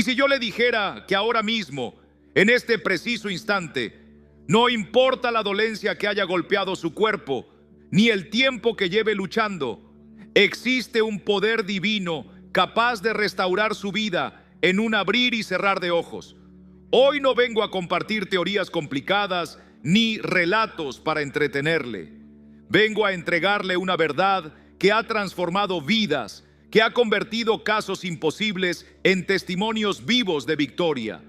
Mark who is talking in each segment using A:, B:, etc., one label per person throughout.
A: Y si yo le dijera que ahora mismo, en este preciso instante, no importa la dolencia que haya golpeado su cuerpo, ni el tiempo que lleve luchando, existe un poder divino capaz de restaurar su vida en un abrir y cerrar de ojos. Hoy no vengo a compartir teorías complicadas ni relatos para entretenerle. Vengo a entregarle una verdad que ha transformado vidas, que ha convertido casos imposibles en testimonios vivos de victoria.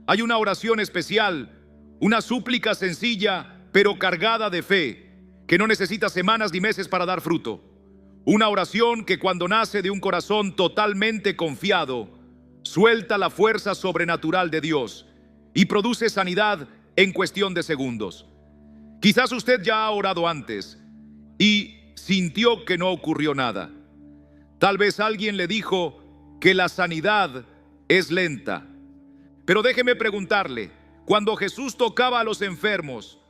A: Hay una oración especial, una súplica sencilla, pero cargada de fe, que no necesita semanas ni meses para dar fruto. Una oración que cuando nace de un corazón totalmente confiado, suelta la fuerza sobrenatural de Dios y produce sanidad en cuestión de segundos. Quizás usted ya ha orado antes y sintió que no ocurrió nada. Tal vez alguien le dijo que la sanidad es lenta. Pero déjeme preguntarle, cuando Jesús tocaba a los enfermos,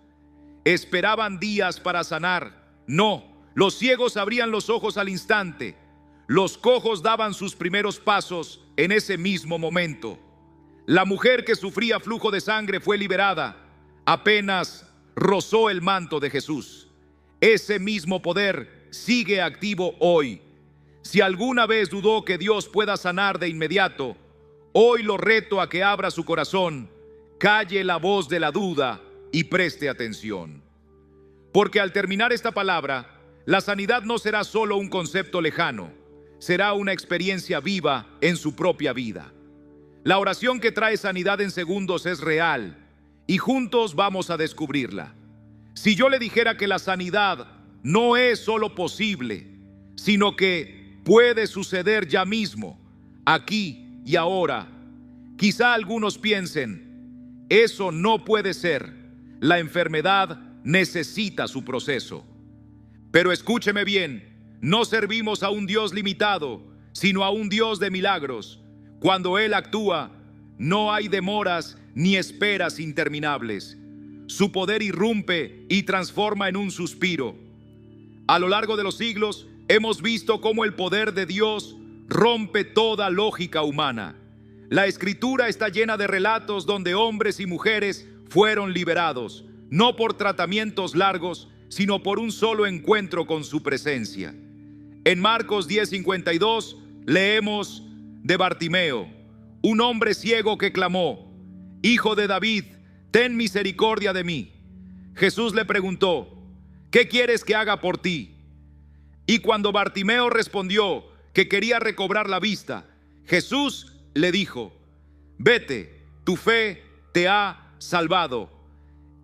A: ¿esperaban días para sanar? No, los ciegos abrían los ojos al instante. Los cojos daban sus primeros pasos en ese mismo momento. La mujer que sufría flujo de sangre fue liberada apenas rozó el manto de Jesús. Ese mismo poder sigue activo hoy. Si alguna vez dudó que Dios pueda sanar de inmediato, hoy lo reto a que abra su corazón, calle la voz de la duda y preste atención. Porque al terminar esta palabra, la sanidad no será solo un concepto lejano, será una experiencia viva en su propia vida. La oración que trae sanidad en segundos es real y juntos vamos a descubrirla. Si yo le dijera que la sanidad no es solo posible, sino que puede suceder ya mismo, aquí y ahora, quizá algunos piensen, eso no puede ser, la enfermedad necesita su proceso. Pero escúcheme bien, no servimos a un Dios limitado, sino a un Dios de milagros. Cuando Él actúa, no hay demoras ni esperas interminables. Su poder irrumpe y transforma en un suspiro. A lo largo de los siglos, hemos visto cómo el poder de Dios rompe toda lógica humana. La Escritura está llena de relatos donde hombres y mujeres fueron liberados, no por tratamientos largos, sino por un solo encuentro con su presencia. En Marcos 10:52 leemos de Bartimeo, un hombre ciego que clamó: Hijo de David, ten misericordia de mí. Jesús le preguntó: ¿qué quieres que haga por ti? Y cuando Bartimeo respondió que quería recobrar la vista, Jesús le dijo: vete, tu fe te ha salvado.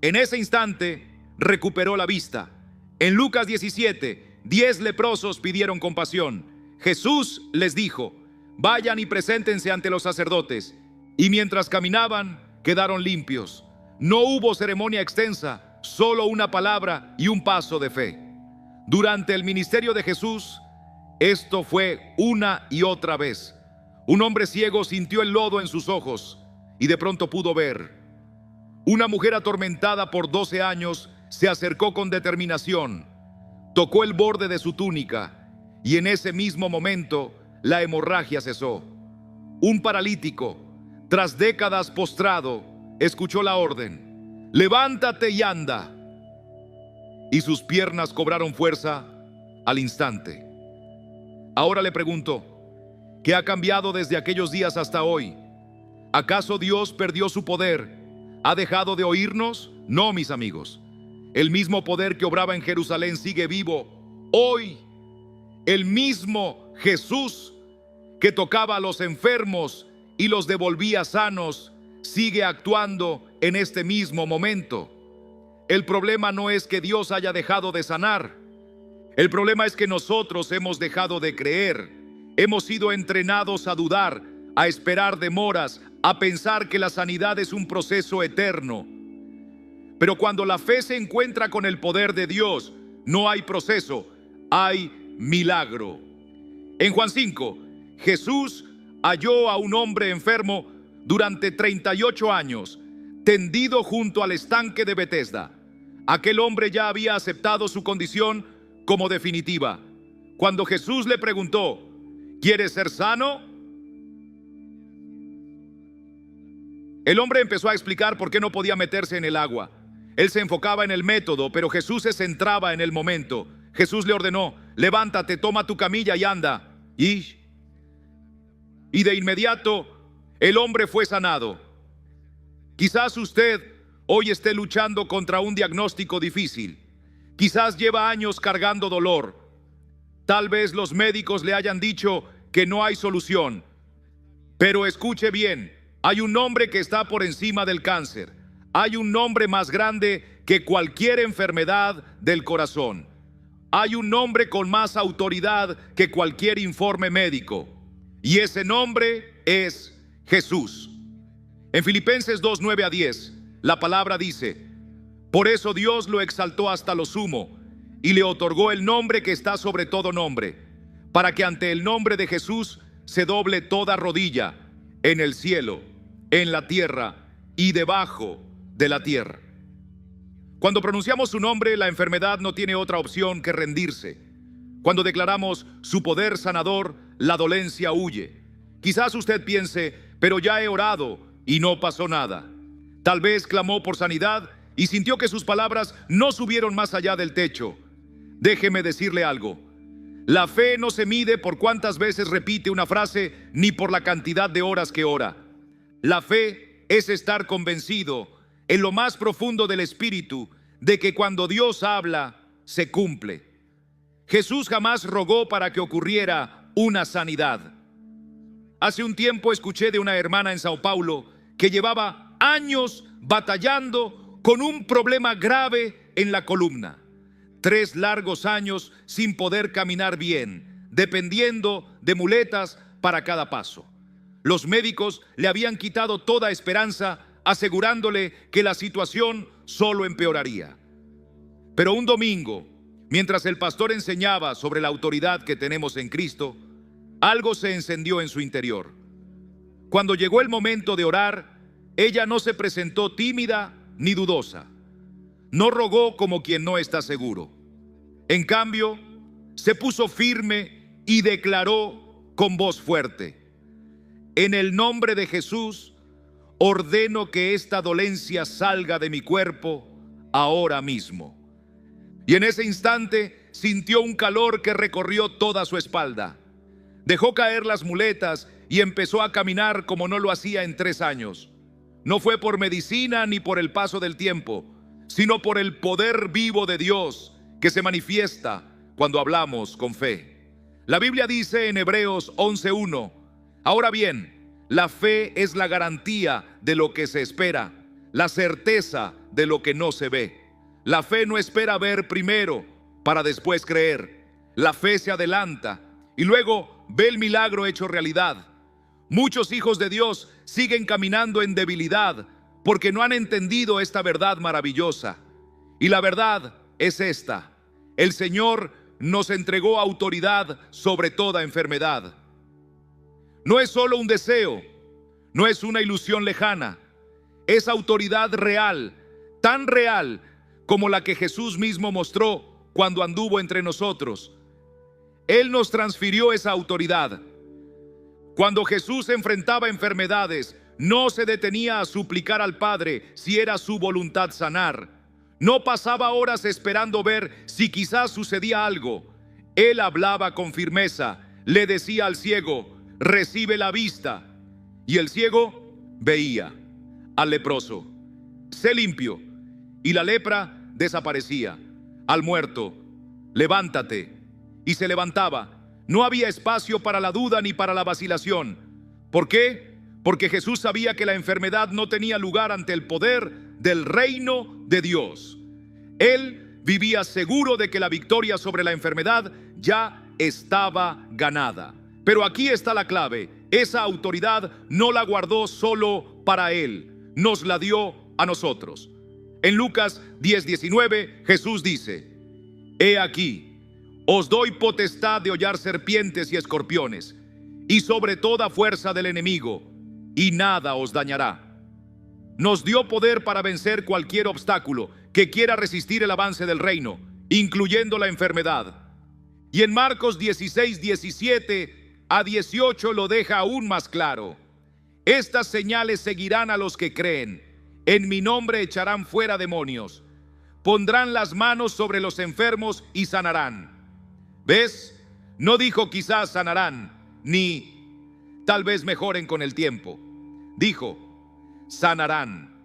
A: En ese instante recuperó la vista. En Lucas 17, 10 leprosos pidieron compasión. Jesús les dijo: vayan y preséntense ante los sacerdotes. Y mientras caminaban, quedaron limpios. No hubo ceremonia extensa, solo una palabra y un paso de fe. Durante el ministerio de Jesús, esto fue una y otra vez. Un hombre ciego sintió el lodo en sus ojos y de pronto pudo ver. Una mujer atormentada por 12 años se acercó con determinación, tocó el borde de su túnica y en ese mismo momento la hemorragia cesó. Un paralítico, tras décadas postrado, escuchó la orden: levántate y anda. Y sus piernas cobraron fuerza al instante. Ahora le pregunto, ¿qué ha cambiado desde aquellos días hasta hoy? ¿Acaso Dios perdió su poder? ¿Ha dejado de oírnos? No, mis amigos. El mismo poder que obraba en Jerusalén sigue vivo hoy. El mismo Jesús que tocaba a los enfermos y los devolvía sanos sigue actuando en este mismo momento. El problema no es que Dios haya dejado de sanar. El problema es que nosotros hemos dejado de creer. Hemos sido entrenados a dudar, a esperar demoras, a pensar que la sanidad es un proceso eterno. Pero cuando la fe se encuentra con el poder de Dios, no hay proceso, hay milagro. En Juan 5, Jesús halló a un hombre enfermo durante 38 años, tendido junto al estanque de Betesda. Aquel hombre ya había aceptado su condición como definitiva. Cuando Jesús le preguntó: ¿quieres ser sano? El hombre empezó a explicar por qué no podía meterse en el agua. Él se enfocaba en el método, pero Jesús se centraba en el momento. Jesús le ordenó: levántate, toma tu camilla y anda. Y de inmediato el hombre fue sanado. Quizás usted hoy esté luchando contra un diagnóstico difícil. Quizás lleva años cargando dolor. Tal vez los médicos le hayan dicho que no hay solución. Pero escuche bien, hay un nombre que está por encima del cáncer. Hay un nombre más grande que cualquier enfermedad del corazón. Hay un nombre con más autoridad que cualquier informe médico. Y ese nombre es Jesús. En Filipenses 2, 9 a 10, la palabra dice: por eso Dios lo exaltó hasta lo sumo y le otorgó el nombre que está sobre todo nombre, para que ante el nombre de Jesús se doble toda rodilla, en el cielo, en la tierra y debajo de la tierra. Cuando pronunciamos su nombre, la enfermedad no tiene otra opción que rendirse. Cuando declaramos su poder sanador, la dolencia huye. Quizás usted piense: pero ya he orado y no pasó nada. Tal vez clamó por sanidad y sintió que sus palabras no subieron más allá del techo. Déjeme decirle algo: la fe no se mide por cuántas veces repite una frase, ni por la cantidad de horas que ora. La fe es estar convencido en lo más profundo del espíritu de que cuando Dios habla, se cumple. Jesús jamás rogó para que ocurriera una sanidad. Hace un tiempo escuché de una hermana en Sao Paulo que llevaba años batallando con un problema grave en la columna. 3 largos años sin poder caminar bien, dependiendo de muletas para cada paso. Los médicos le habían quitado toda esperanza, asegurándole que la situación solo empeoraría. Pero un domingo, mientras el pastor enseñaba sobre la autoridad que tenemos en Cristo, algo se encendió en su interior. Cuando llegó el momento de orar, ella no se presentó tímida ni dudosa. No rogó como quien no está seguro. En cambio, se puso firme y declaró con voz fuerte: en el nombre de Jesús, ordeno que esta dolencia salga de mi cuerpo ahora mismo. Y en ese instante sintió un calor que recorrió toda su espalda. Dejó caer las muletas y empezó a caminar como no lo hacía en 3 años. No fue por medicina ni por el paso del tiempo, sino por el poder vivo de Dios que se manifiesta cuando hablamos con fe. La Biblia dice en Hebreos 11:1: ahora bien, la fe es la garantía de lo que se espera, la certeza de lo que no se ve. La fe no espera ver primero para después creer. La fe se adelanta y luego ve el milagro hecho realidad. Muchos hijos de Dios siguen caminando en debilidad porque no han entendido esta verdad maravillosa. Y la verdad es esta: el Señor nos entregó autoridad sobre toda enfermedad. No es solo un deseo, no es una ilusión lejana, es autoridad real, tan real como la que Jesús mismo mostró cuando anduvo entre nosotros. Él nos transfirió esa autoridad. Cuando Jesús enfrentaba enfermedades, no se detenía a suplicar al Padre si era su voluntad sanar. No pasaba horas esperando ver si quizás sucedía algo. Él hablaba con firmeza, le decía al ciego: recibe la vista. Y el ciego veía. Al leproso: sé limpio. Y la lepra desaparecía. Al muerto: levántate. Y se levantaba. No había espacio para la duda ni para la vacilación. ¿Por qué? Porque Jesús sabía que la enfermedad no tenía lugar ante el poder del reino de Dios. Él vivía seguro de que la victoria sobre la enfermedad ya estaba ganada. Pero aquí está la clave: esa autoridad no la guardó solo para él, nos la dio a nosotros. En Lucas 10:19, Jesús dice: he aquí, os doy potestad de hollar serpientes y escorpiones, y sobre toda fuerza del enemigo, y nada os dañará. Nos dio poder para vencer cualquier obstáculo que quiera resistir el avance del reino, incluyendo la enfermedad. Y en Marcos 16:17 a 18 lo deja aún más claro: Estas señales seguirán a los que creen. En mi nombre echarán fuera demonios. Pondrán las manos sobre los enfermos y sanarán. ¿Ves? No dijo quizás sanarán, ni tal vez mejoren con el tiempo. Dijo, sanarán.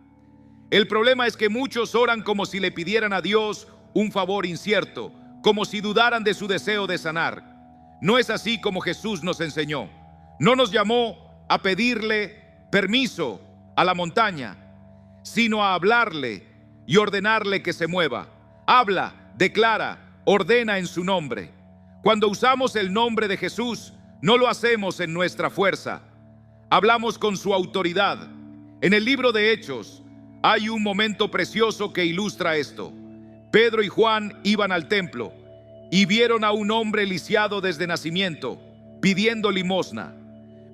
A: El problema es que muchos oran como si le pidieran a Dios un favor incierto, como si dudaran de su deseo de sanar. No es así como Jesús nos enseñó. No nos llamó a pedirle permiso a la montaña, sino a hablarle y ordenarle que se mueva. Habla, declara, ordena en su nombre. Cuando usamos el nombre de Jesús, no lo hacemos en nuestra fuerza. Hablamos con su autoridad. En el libro de Hechos hay un momento precioso que ilustra esto. Pedro y Juan iban al templo y vieron a un hombre lisiado desde nacimiento, pidiendo limosna.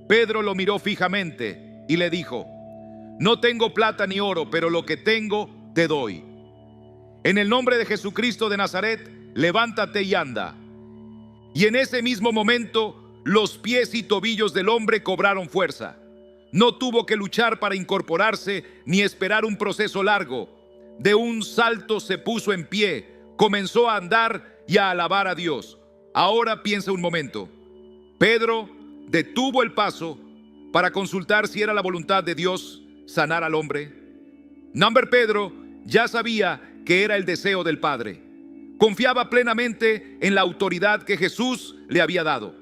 A: Pedro lo miró fijamente y le dijo, no tengo plata ni oro, pero lo que tengo te doy. En el nombre de Jesucristo de Nazaret, levántate y anda. Y en ese mismo momento, los pies y tobillos del hombre cobraron fuerza. No tuvo que luchar para incorporarse ni esperar un proceso largo. De un salto se puso en pie, comenzó a andar y a alabar a Dios. Ahora piensa un momento. Pedro detuvo el paso para consultar si era la voluntad de Dios sanar al hombre. Pedro ya sabía que era el deseo del Padre. Confiaba plenamente en la autoridad que Jesús le había dado.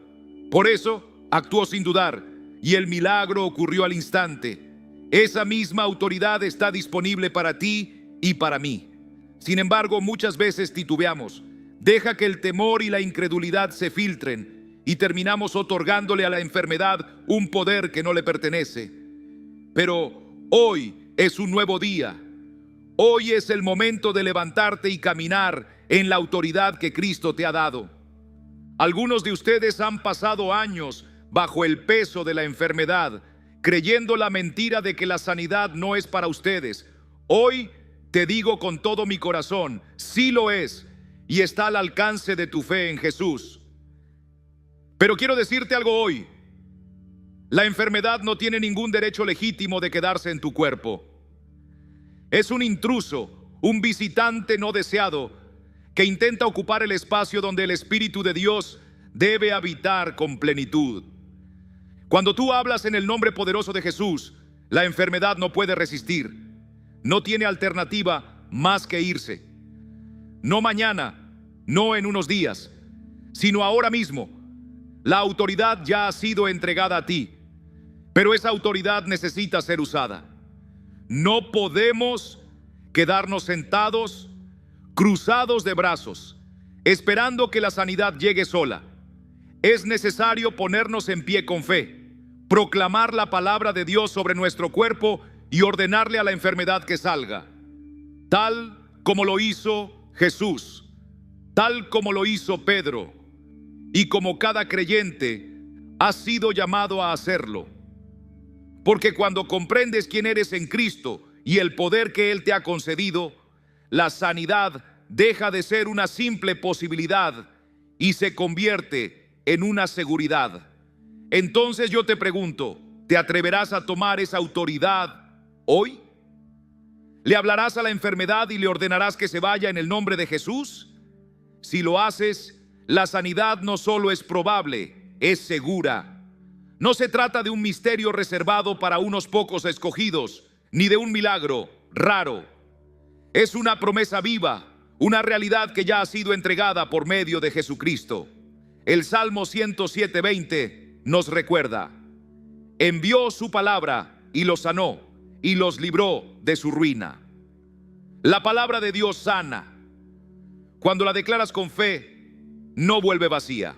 A: Por eso actuó sin dudar y el milagro ocurrió al instante. Esa misma autoridad está disponible para ti y para mí. Sin embargo, muchas veces titubeamos. Deja que el temor y la incredulidad se filtren y terminamos otorgándole a la enfermedad un poder que no le pertenece. Pero hoy es un nuevo día. Hoy es el momento de levantarte y caminar en la autoridad que Cristo te ha dado. Algunos de ustedes han pasado años bajo el peso de la enfermedad, creyendo la mentira de que la sanidad no es para ustedes. Hoy te digo con todo mi corazón, sí lo es, y está al alcance de tu fe en Jesús. Pero quiero decirte algo hoy. La enfermedad no tiene ningún derecho legítimo de quedarse en tu cuerpo. Es un intruso, un visitante no deseado, que intenta ocupar el espacio donde el Espíritu de Dios debe habitar con plenitud. Cuando tú hablas en el nombre poderoso de Jesús, la enfermedad no puede resistir. No tiene alternativa más que irse. No mañana, no en unos días, sino ahora mismo. La autoridad ya ha sido entregada a ti, pero esa autoridad necesita ser usada. No podemos quedarnos sentados, cruzados de brazos, esperando que la sanidad llegue sola. Es necesario ponernos en pie con fe, proclamar la palabra de Dios sobre nuestro cuerpo y ordenarle a la enfermedad que salga, tal como lo hizo Jesús, tal como lo hizo Pedro, y como cada creyente ha sido llamado a hacerlo. Porque cuando comprendes quién eres en Cristo y el poder que Él te ha concedido, la sanidad deja de ser una simple posibilidad y se convierte en una seguridad. Entonces yo te pregunto, ¿te atreverás a tomar esa autoridad hoy? ¿Le hablarás a la enfermedad y le ordenarás que se vaya en el nombre de Jesús? Si lo haces, la sanidad no solo es probable, es segura. No se trata de un misterio reservado para unos pocos escogidos, ni de un milagro raro. Es una promesa viva, una realidad que ya ha sido entregada por medio de Jesucristo. El Salmo 107:20 nos recuerda: envió su palabra y los sanó y los libró de su ruina. La palabra de Dios sana. Cuando la declaras con fe, no vuelve vacía.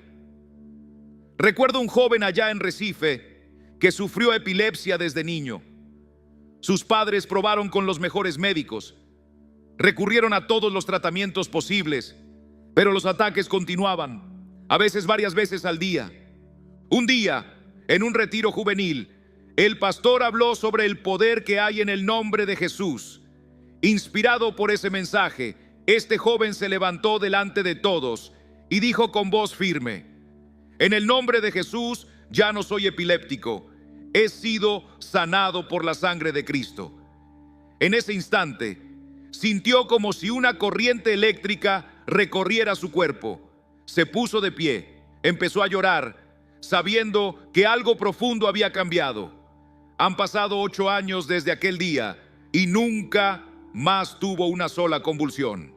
A: Recuerdo un joven allá en Recife que sufrió epilepsia desde niño. Sus padres probaron con los mejores médicos, recurrieron a todos los tratamientos posibles, pero los ataques continuaban, a veces varias veces al día. Un día, en un retiro juvenil, el pastor habló sobre el poder que hay en el nombre de Jesús. Inspirado por ese mensaje, este joven se levantó delante de todos y dijo con voz firme: en el nombre de Jesús ya no soy epiléptico. he sido sanado por la sangre de Cristo. En ese instante, sintió como si una corriente eléctrica recorriera su cuerpo. Se puso de pie, empezó a llorar, sabiendo que algo profundo había cambiado. Han pasado 8 años desde aquel día y nunca más tuvo una sola convulsión.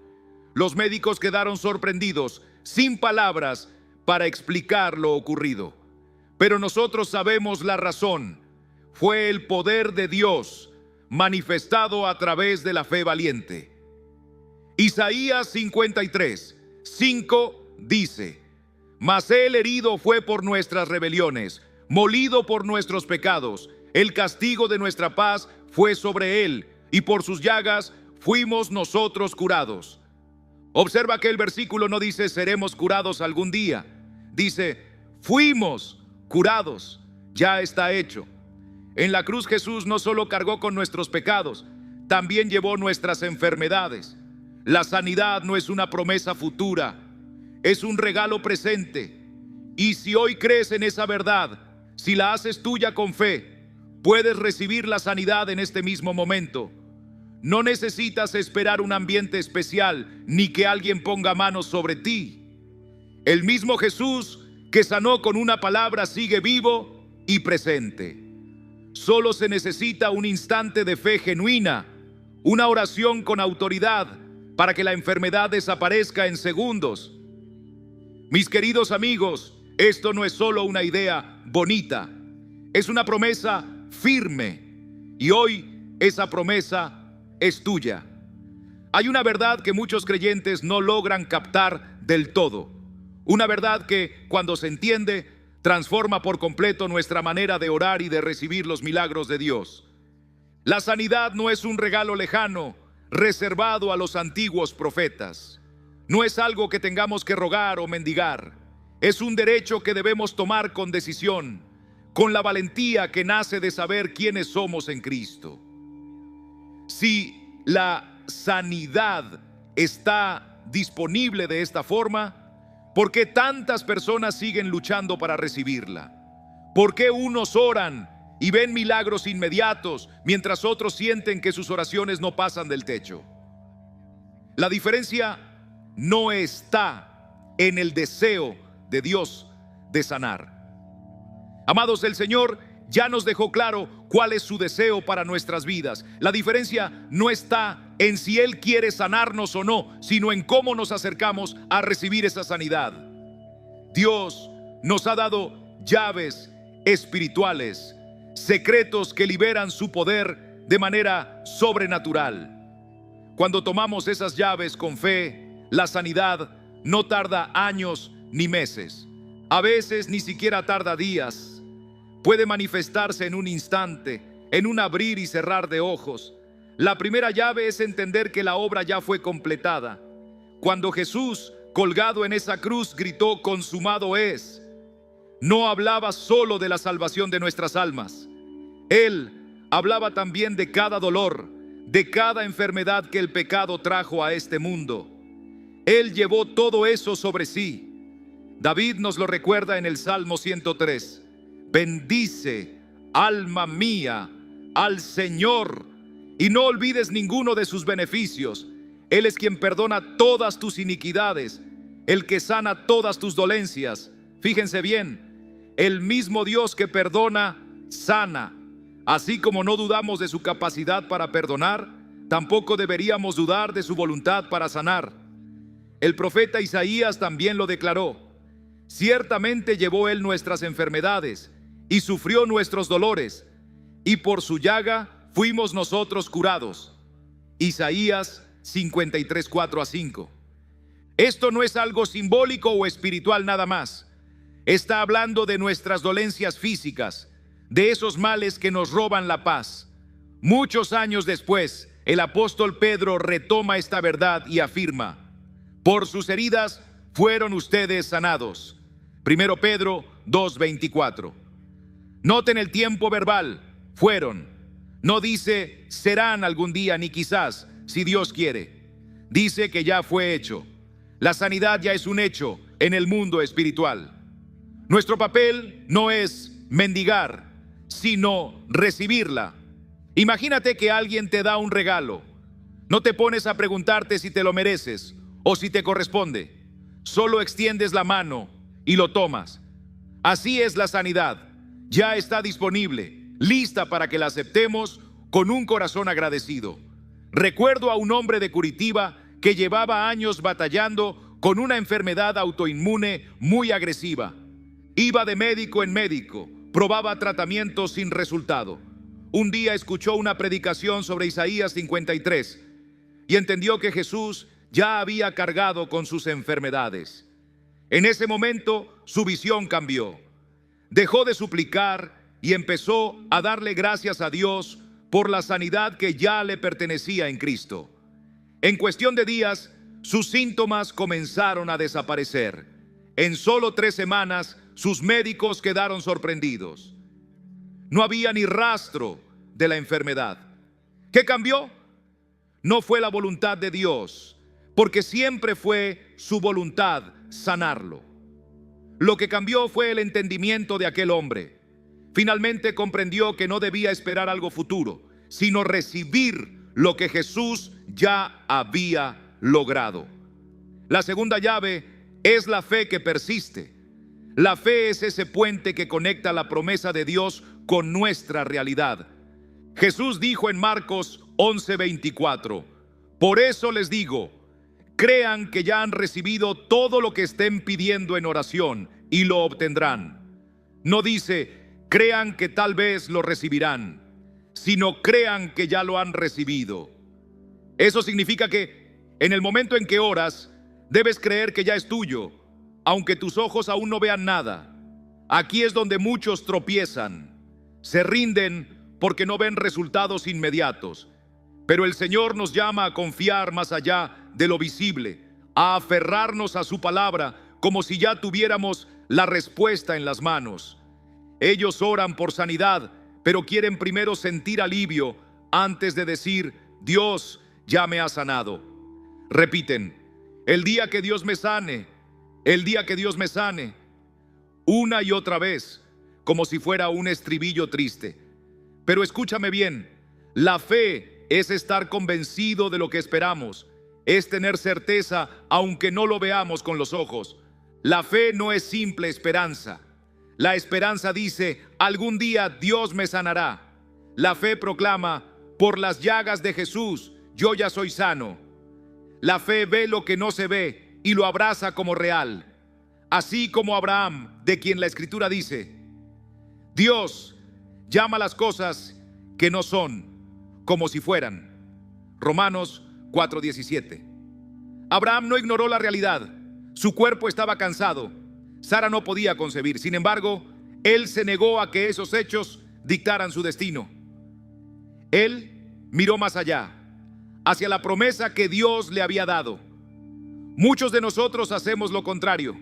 A: Los médicos quedaron sorprendidos, sin palabras para explicar lo ocurrido. Pero nosotros sabemos la razón. Fue el poder de Dios manifestado a través de la fe valiente. Isaías 53:5 dice: Mas él herido fue por nuestras rebeliones, molido por nuestros pecados. El castigo de nuestra paz fue sobre él, y por sus llagas fuimos nosotros curados. Observa que el versículo no dice seremos curados algún día. Dice fuimos curados, ya está hecho. En la cruz Jesús no solo cargó con nuestros pecados, también llevó nuestras enfermedades. La sanidad no es una promesa futura, es un regalo presente. Y si hoy crees en esa verdad, si la haces tuya con fe, puedes recibir la sanidad en este mismo momento. No necesitas esperar un ambiente especial ni que alguien ponga manos sobre ti. El mismo Jesús que sanó con una palabra sigue vivo y presente. Solo se necesita un instante de fe genuina, una oración con autoridad para que la enfermedad desaparezca en segundos. Mis queridos amigos, esto no es solo una idea bonita, es una promesa firme, y hoy esa promesa es tuya. Hay una verdad que muchos creyentes no logran captar del todo, una verdad que, cuando se entiende, transforma por completo nuestra manera de orar y de recibir los milagros de Dios. La sanidad no es un regalo lejano, reservado a los antiguos profetas. No es algo que tengamos que rogar o mendigar. Es un derecho que debemos tomar con decisión, con la valentía que nace de saber quiénes somos en Cristo. Si la sanidad está disponible de esta forma, ¿por qué tantas personas siguen luchando para recibirla? ¿Por qué unos oran y ven milagros inmediatos mientras otros sienten que sus oraciones no pasan del techo? La diferencia no está en el deseo de Dios de sanar. Amados, el Señor ya nos dejó claro cuál es su deseo para nuestras vidas. La diferencia no está en si Él quiere sanarnos o no, sino en cómo nos acercamos a recibir esa sanidad. Dios nos ha dado llaves espirituales, secretos que liberan su poder de manera sobrenatural. Cuando tomamos esas llaves con fe, la sanidad no tarda años ni meses. A veces ni siquiera tarda días. Puede manifestarse en un instante, en un abrir y cerrar de ojos. La primera llave es entender que la obra ya fue completada. Cuando Jesús, colgado en esa cruz, gritó consumado es, no hablaba solo de la salvación de nuestras almas. Él hablaba también de cada dolor, de cada enfermedad que el pecado trajo a este mundo. Él llevó todo eso sobre sí. David nos lo recuerda en el Salmo 103. Bendice, alma mía, al Señor, y no olvides ninguno de sus beneficios. Él es quien perdona todas tus iniquidades, el que sana todas tus dolencias. Fíjense bien, el mismo Dios que perdona, sana. Así como no dudamos de su capacidad para perdonar, tampoco deberíamos dudar de su voluntad para sanar. El profeta Isaías también lo declaró. Ciertamente llevó él nuestras enfermedades y sufrió nuestros dolores, y por su llaga fuimos nosotros curados. Isaías 53, 4 a 5. Esto no es algo simbólico o espiritual nada más. Está hablando de nuestras dolencias físicas, de esos males que nos roban la paz. Muchos años después, el apóstol Pedro retoma esta verdad y afirma: por sus heridas fueron ustedes sanados. 1 Pedro 2:24. Noten el tiempo verbal, fueron. No dice serán algún día ni quizás, si Dios quiere. Dice que ya fue hecho. La sanidad ya es un hecho en el mundo espiritual. Nuestro papel no es mendigar, sino recibirla. Imagínate que alguien te da un regalo. No te pones a preguntarte si te lo mereces o si te corresponde. Solo extiendes la mano y lo tomas. Así es la sanidad. Ya está disponible, lista para que la aceptemos con un corazón agradecido. Recuerdo a un hombre de Curitiba que llevaba años batallando con una enfermedad autoinmune muy agresiva. Iba de médico en médico, probaba tratamientos sin resultado. Un día escuchó una predicación sobre Isaías 53 y entendió que Jesús ya había cargado con sus enfermedades. En ese momento su visión cambió. Dejó de suplicar y empezó a darle gracias a Dios por la sanidad que ya le pertenecía en Cristo. En cuestión de días, sus síntomas comenzaron a desaparecer. En solo 3 semanas, sus médicos quedaron sorprendidos. No había ni rastro de la enfermedad. ¿Qué cambió? No fue la voluntad de Dios, porque siempre fue su voluntad sanarlo. Lo que cambió fue el entendimiento de aquel hombre. Finalmente comprendió que no debía esperar algo futuro, sino recibir lo que Jesús ya había logrado. La segunda llave es la fe que persiste. La fe es ese puente que conecta la promesa de Dios con nuestra realidad. Jesús dijo en Marcos 11:24, por eso les digo, crean que ya han recibido todo lo que estén pidiendo en oración y lo obtendrán. No dice, crean que tal vez lo recibirán, sino crean que ya lo han recibido. Eso significa que en el momento en que oras, debes creer que ya es tuyo, aunque tus ojos aún no vean nada. Aquí es donde muchos tropiezan, se rinden porque no ven resultados inmediatos. Pero el Señor nos llama a confiar más allá de lo visible, a aferrarnos a su palabra como si ya tuviéramos la respuesta en las manos. Ellos oran por sanidad, pero quieren primero sentir alivio antes de decir, Dios ya me ha sanado. Repiten, el día que Dios me sane, el día que Dios me sane, una y otra vez, como si fuera un estribillo triste. Pero escúchame bien, la fe es estar convencido de lo que esperamos, es tener certeza aunque no lo veamos con los ojos. La fe no es simple esperanza. La esperanza dice, algún día Dios me sanará. La fe proclama, por las llagas de Jesús, yo ya soy sano. La fe ve lo que no se ve y lo abraza como real. Así como Abraham, de quien la Escritura dice, Dios llama las cosas que no son como si fueran. Romanos 4:17. Abraham no ignoró la realidad. Su cuerpo estaba cansado. Sara no podía concebir. Sin embargo, él se negó a que esos hechos dictaran su destino. Él miró más allá, hacia la promesa que Dios le había dado. Muchos de nosotros hacemos lo contrario.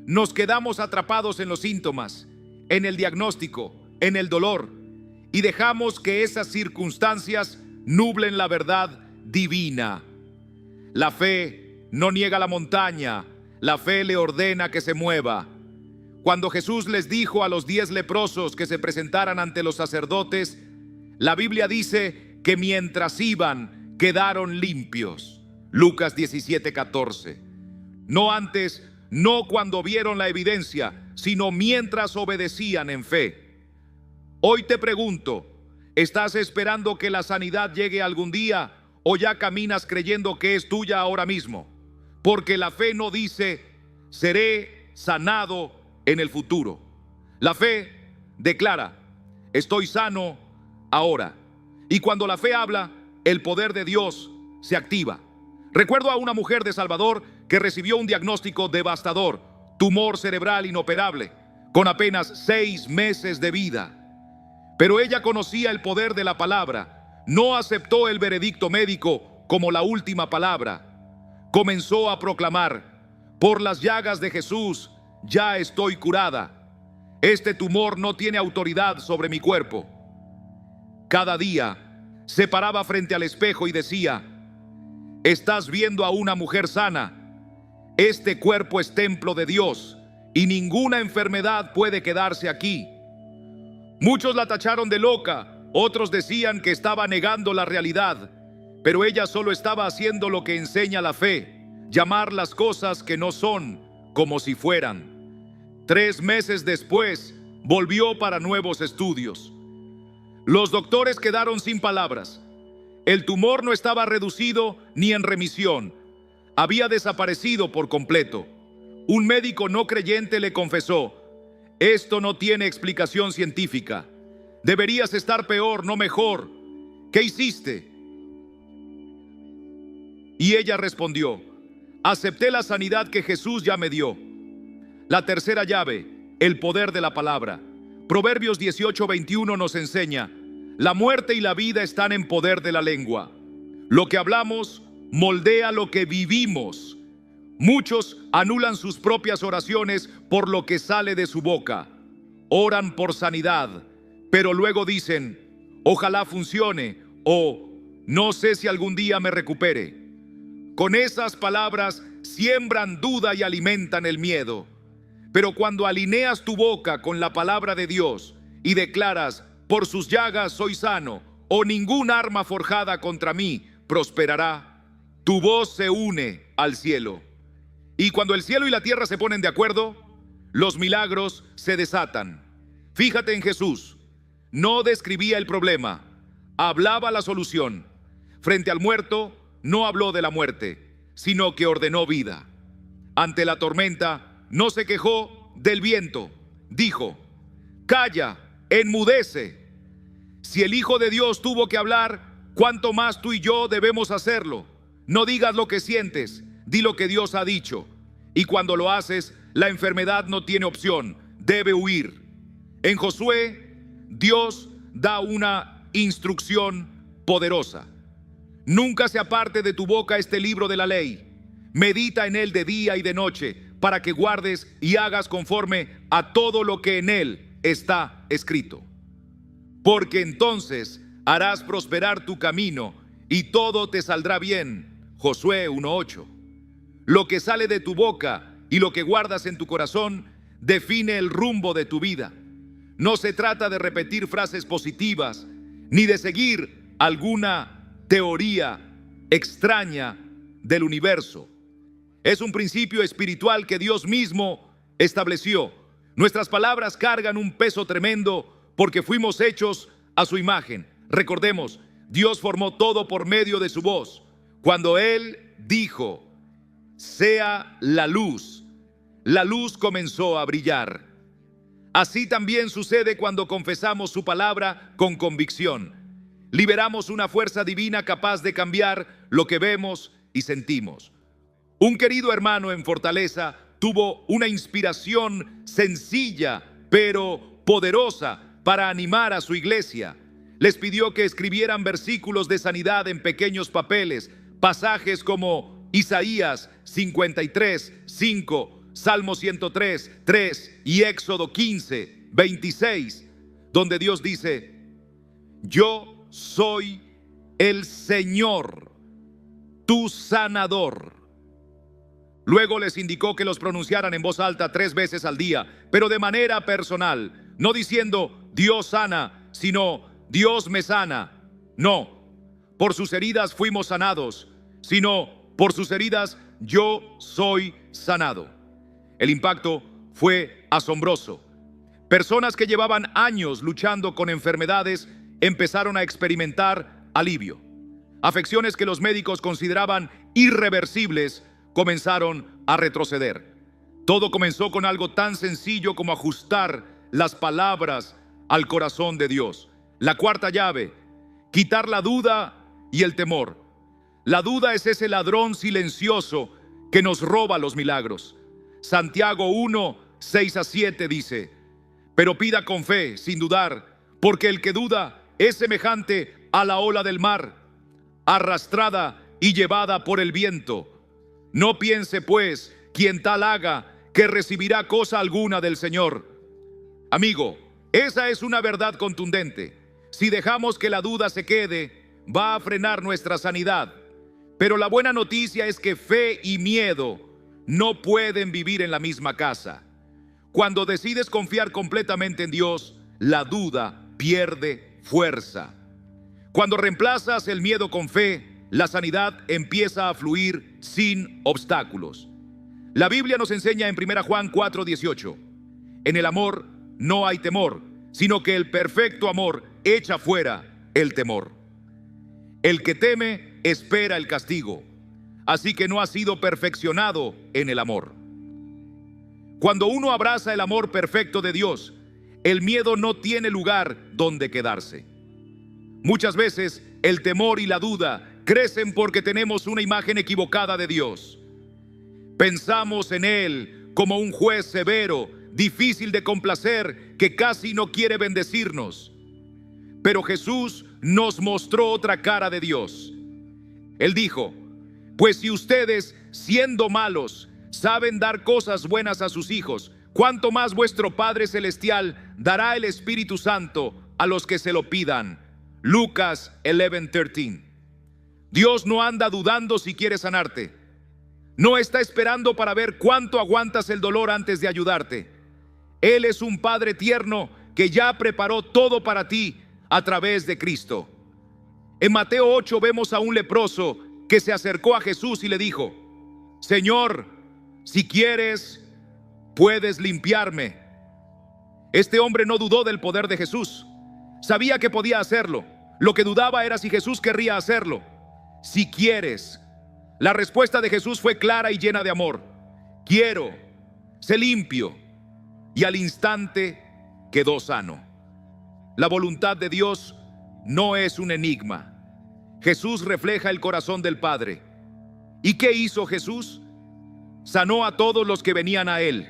A: Nos quedamos atrapados en los síntomas, en el diagnóstico, en el dolor, y dejamos que esas circunstancias nublen la verdad divina. La fe no niega la montaña, la fe le ordena que se mueva. Cuando Jesús les dijo a los 10 leprosos que se presentaran ante los sacerdotes, la Biblia dice que mientras iban, quedaron limpios. Lucas 17:14. No antes, no cuando vieron la evidencia, sino mientras obedecían en fe. Hoy te pregunto, ¿estás esperando que la sanidad llegue algún día o ya caminas creyendo que es tuya ahora mismo? Porque la fe no dice, seré sanado en el futuro. La fe declara, estoy sano ahora. Y cuando la fe habla, el poder de Dios se activa. Recuerdo a una mujer de Salvador que recibió un diagnóstico devastador, tumor cerebral inoperable, con apenas 6 meses de vida. Pero ella conocía el poder de la palabra, no aceptó el veredicto médico como la última palabra. Comenzó a proclamar, por las llagas de Jesús ya estoy curada. Este tumor no tiene autoridad sobre mi cuerpo. Cada día se paraba frente al espejo y decía, estás viendo a una mujer sana. Este cuerpo es templo de Dios y ninguna enfermedad puede quedarse aquí. Muchos la tacharon de loca, otros decían que estaba negando la realidad, pero ella solo estaba haciendo lo que enseña la fe, llamar las cosas que no son como si fueran. 3 meses después, volvió para nuevos estudios. Los doctores quedaron sin palabras. El tumor no estaba reducido ni en remisión. Había desaparecido por completo. Un médico no creyente le confesó: esto no tiene explicación científica. Deberías estar peor, no mejor. ¿Qué hiciste? Y ella respondió: acepté la sanidad que Jesús ya me dio. La tercera llave, el poder de la palabra. Proverbios 18:21 nos enseña: la muerte y la vida están en poder de la lengua. Lo que hablamos moldea lo que vivimos. Muchos anulan sus propias oraciones por lo que sale de su boca. Oran por sanidad, pero luego dicen: ojalá funcione, o no sé si algún día me recupere. Con esas palabras siembran duda y alimentan el miedo. Pero cuando alineas tu boca con la palabra de Dios y declaras: por sus llagas soy sano, o ningún arma forjada contra mí prosperará, tu voz se une al cielo. Y cuando el cielo y la tierra se ponen de acuerdo, los milagros se desatan. Fíjate en Jesús. No describía el problema, hablaba la solución. Frente al muerto, no habló de la muerte, sino que ordenó vida. Ante la tormenta, no se quejó del viento. Dijo: calla, enmudece. Si el Hijo de Dios tuvo que hablar, ¿cuánto más tú y yo debemos hacerlo? No digas lo que sientes, di lo que Dios ha dicho. Y cuando lo haces, la enfermedad no tiene opción, debe huir. En Josué, Dios da una instrucción poderosa. Nunca se aparte de tu boca este libro de la ley. Medita en él de día y de noche, para que guardes y hagas conforme a todo lo que en él está escrito. Porque entonces harás prosperar tu camino y todo te saldrá bien. Josué 1:8. Lo que sale de tu boca y lo que guardas en tu corazón define el rumbo de tu vida. No se trata de repetir frases positivas ni de seguir alguna teoría extraña del universo. Es un principio espiritual que Dios mismo estableció. Nuestras palabras cargan un peso tremendo porque fuimos hechos a su imagen. Recordemos, Dios formó todo por medio de su voz. Cuando Él dijo: sea la luz comenzó a brillar. Así también sucede cuando confesamos su palabra con convicción. Liberamos una fuerza divina capaz de cambiar lo que vemos y sentimos. Un querido hermano en Fortaleza tuvo una inspiración sencilla pero poderosa para animar a su iglesia. Les pidió que escribieran versículos de sanidad en pequeños papeles, pasajes como Isaías 53:5, Salmo 103:3 y Éxodo 15:26, donde Dios dice: yo soy el Señor, tu sanador. Luego les indicó que los pronunciaran en voz alta 3 veces al día, pero de manera personal, no diciendo Dios sana, sino Dios me sana. No, por sus heridas fuimos sanados, sino por sus heridas yo soy sanado. El impacto fue asombroso. Personas que llevaban años luchando con enfermedades empezaron a experimentar alivio. Afecciones que los médicos consideraban irreversibles comenzaron a retroceder. Todo comenzó con algo tan sencillo como ajustar las palabras al corazón de Dios. La cuarta llave: quitar la duda y el temor. La duda es ese ladrón silencioso que nos roba los milagros. Santiago 1:6-7 dice: pero pida con fe, sin dudar, porque el que duda es semejante a la ola del mar, arrastrada y llevada por el viento. No piense pues quien tal haga que recibirá cosa alguna del Señor. Amigo, esa es una verdad contundente. Si dejamos que la duda se quede, va a frenar nuestra sanidad. Pero la buena noticia es que fe y miedo no pueden vivir en la misma casa. Cuando decides confiar completamente en Dios, la duda pierde fuerza. Cuando reemplazas el miedo con fe, la sanidad empieza a fluir sin obstáculos. La Biblia nos enseña en 1 Juan 4:18: en el amor no hay temor, sino que el perfecto amor echa fuera el temor. El que teme espera el castigo, así que no ha sido perfeccionado en el amor. Cuando uno abraza el amor perfecto de Dios, el miedo no tiene lugar donde quedarse. Muchas veces el temor y la duda crecen porque tenemos una imagen equivocada de Dios. Pensamos en Él como un juez severo, difícil de complacer, que casi no quiere bendecirnos. Pero Jesús nos mostró otra cara de Dios. Él dijo: pues si ustedes, siendo malos, saben dar cosas buenas a sus hijos, ¿cuánto más vuestro Padre Celestial dará el Espíritu Santo a los que se lo pidan? Lucas 11:13. Dios no anda dudando si quiere sanarte. No está esperando para ver cuánto aguantas el dolor antes de ayudarte. Él es un Padre tierno que ya preparó todo para ti a través de Cristo. En Mateo 8 vemos a un leproso que se acercó a Jesús y le dijo: Señor, si quieres, puedes limpiarme. Este hombre no dudó del poder de Jesús. Sabía que podía hacerlo. Lo que dudaba era si Jesús querría hacerlo. Si quieres. La respuesta de Jesús fue clara y llena de amor: quiero, sé limpio. Y al instante quedó sano. La voluntad de Dios no es un enigma. Jesús refleja el corazón del Padre. ¿Y qué hizo Jesús? Sanó a todos los que venían a Él.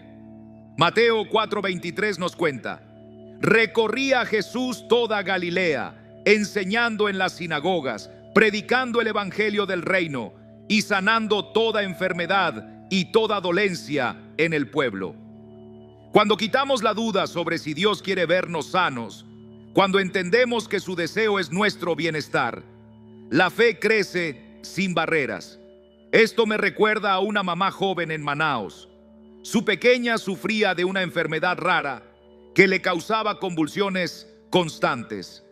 A: Mateo 4:23 nos cuenta: recorría Jesús toda Galilea, enseñando en las sinagogas, predicando el evangelio del reino y sanando toda enfermedad y toda dolencia en el pueblo. Cuando quitamos la duda sobre si Dios quiere vernos sanos, cuando entendemos que su deseo es nuestro bienestar, la fe crece sin barreras. Esto me recuerda a una mamá joven en Manaos. Su pequeña sufría de una enfermedad rara que le causaba convulsiones constantes.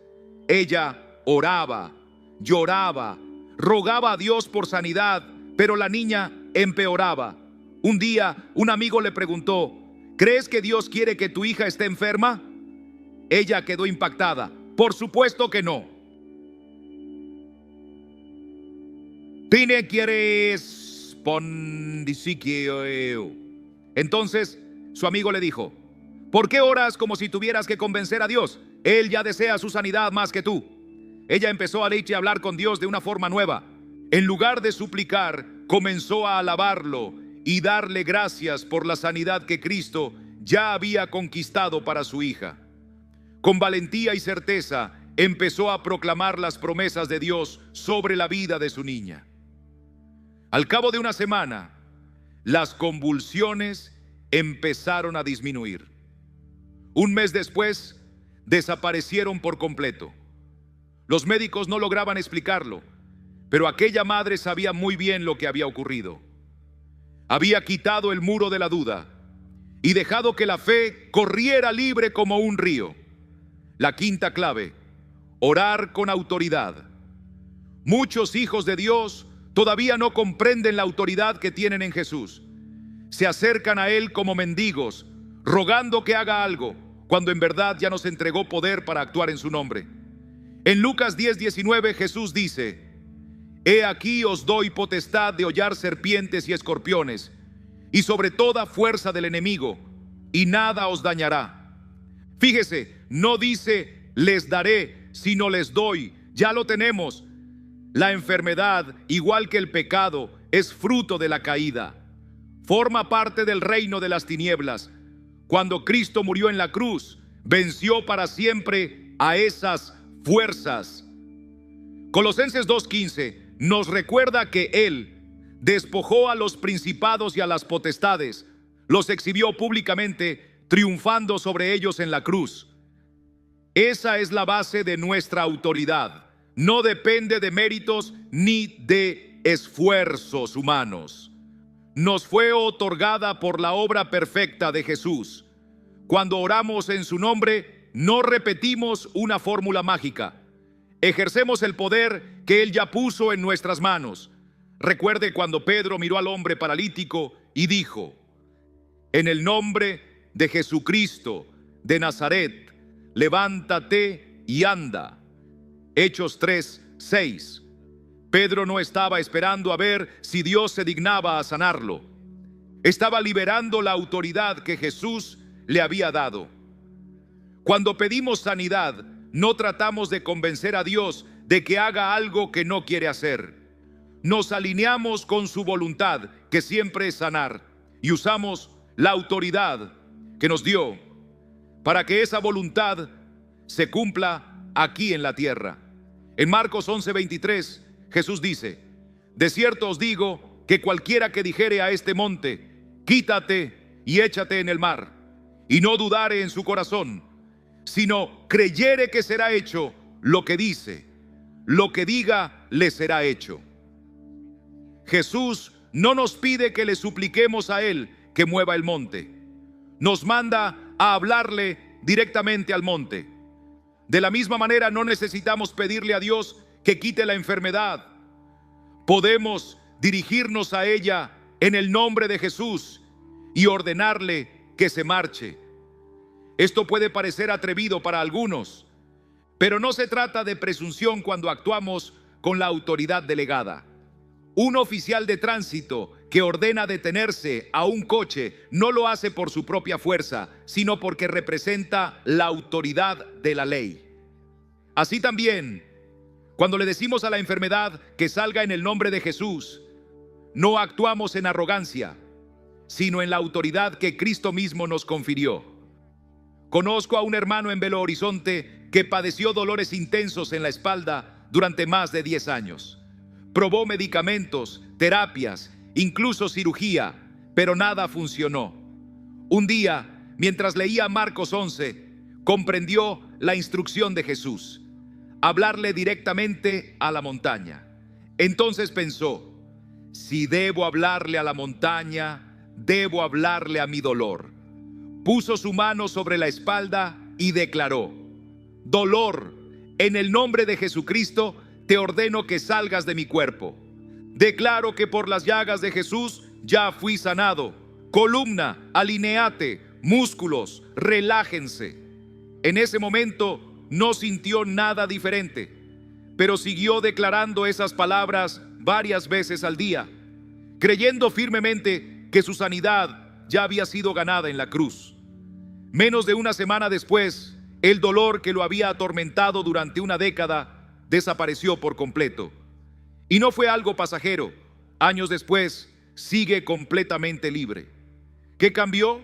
A: Ella oraba, lloraba, rogaba a Dios por sanidad, pero la niña empeoraba. Un día, un amigo le preguntó: ¿crees que Dios quiere que tu hija esté enferma? Ella quedó impactada. Por supuesto que no. Tine quieres pondisiquio. Entonces su amigo le dijo: ¿por qué oras como si tuvieras que convencer a Dios? Él ya desea su sanidad más que tú. Ella empezó a leer y hablar con Dios de una forma nueva. En lugar de suplicar, comenzó a alabarlo y darle gracias por la sanidad que Cristo ya había conquistado para su hija. Con valentía y certeza empezó a proclamar las promesas de Dios sobre la vida de su niña. Al cabo de una semana, las convulsiones empezaron a disminuir. Un mes después, desaparecieron por completo. Los médicos no lograban explicarlo, pero aquella madre sabía muy bien lo que había ocurrido. Había quitado el muro de la duda y dejado que la fe corriera libre como un río. La quinta clave: orar con autoridad. Muchos hijos de Dios todavía no comprenden la autoridad que tienen en Jesús. Se acercan a Él como mendigos, rogando que haga algo, cuando en verdad ya nos entregó poder para actuar en su nombre. En Lucas 10:19 Jesús dice: he aquí os doy potestad de hollar serpientes y escorpiones, y sobre toda fuerza del enemigo, y nada os dañará. Fíjese, no dice les daré, sino les doy. Ya lo tenemos. La enfermedad, igual que el pecado, es fruto de la caída. Forma parte del reino de las tinieblas. Cuando Cristo murió en la cruz, venció para siempre a esas fuerzas. Colosenses 2:15 nos recuerda que Él despojó a los principados y a las potestades, los exhibió públicamente, triunfando sobre ellos en la cruz. Esa es la base de nuestra autoridad. No depende de méritos ni de esfuerzos humanos. Nos fue otorgada por la obra perfecta de Jesús. Cuando oramos en su nombre, no repetimos una fórmula mágica. Ejercemos el poder que Él ya puso en nuestras manos. Recuerde cuando Pedro miró al hombre paralítico y dijo: en el nombre de Jesucristo de Nazaret, levántate y anda. Hechos 3:6. Pedro no estaba esperando a ver si Dios se dignaba a sanarlo. Estaba liberando la autoridad que Jesús le había dado. Cuando pedimos sanidad, no tratamos de convencer a Dios de que haga algo que no quiere hacer. Nos alineamos con su voluntad, que siempre es sanar, y usamos la autoridad que nos dio para que esa voluntad se cumpla aquí en la tierra. En Marcos 11:23, Jesús dice: de cierto os digo que cualquiera que dijere a este monte, quítate y échate en el mar, y no dudare en su corazón, sino creyere que será hecho lo que dice, lo que diga le será hecho. Jesús no nos pide que le supliquemos a Él que mueva el monte. Nos manda a hablarle directamente al monte. De la misma manera, no necesitamos pedirle a Dios que quite la enfermedad. Podemos dirigirnos a ella en el nombre de Jesús y ordenarle que se marche. Esto puede parecer atrevido para algunos, pero no se trata de presunción cuando actuamos con la autoridad delegada. Un oficial de tránsito que ordena detenerse a un coche no lo hace por su propia fuerza, sino porque representa la autoridad de la ley. Así también, cuando le decimos a la enfermedad que salga en el nombre de Jesús, no actuamos en arrogancia, sino en la autoridad que Cristo mismo nos confirió. Conozco a un hermano en Belo Horizonte que padeció dolores intensos en la espalda durante más de 10 años. Probó medicamentos, terapias, incluso cirugía, pero nada funcionó. Un día, mientras leía Marcos 11, comprendió la instrucción de Jesús: hablarle directamente a la montaña. Entonces pensó: si debo hablarle a la montaña, debo hablarle a mi dolor. Puso su mano sobre la espalda y declaró: dolor, en el nombre de Jesucristo, te ordeno que salgas de mi cuerpo. Declaro que por las llagas de Jesús ya fui sanado. Columna, alineate, músculos, relájense. En ese momento no sintió nada diferente, pero siguió declarando esas palabras varias veces al día, creyendo firmemente que su sanidad ya había sido ganada en la cruz. Menos de una semana después, el dolor que lo había atormentado durante una década desapareció por completo. Y no fue algo pasajero. Años después, sigue completamente libre. ¿Qué cambió?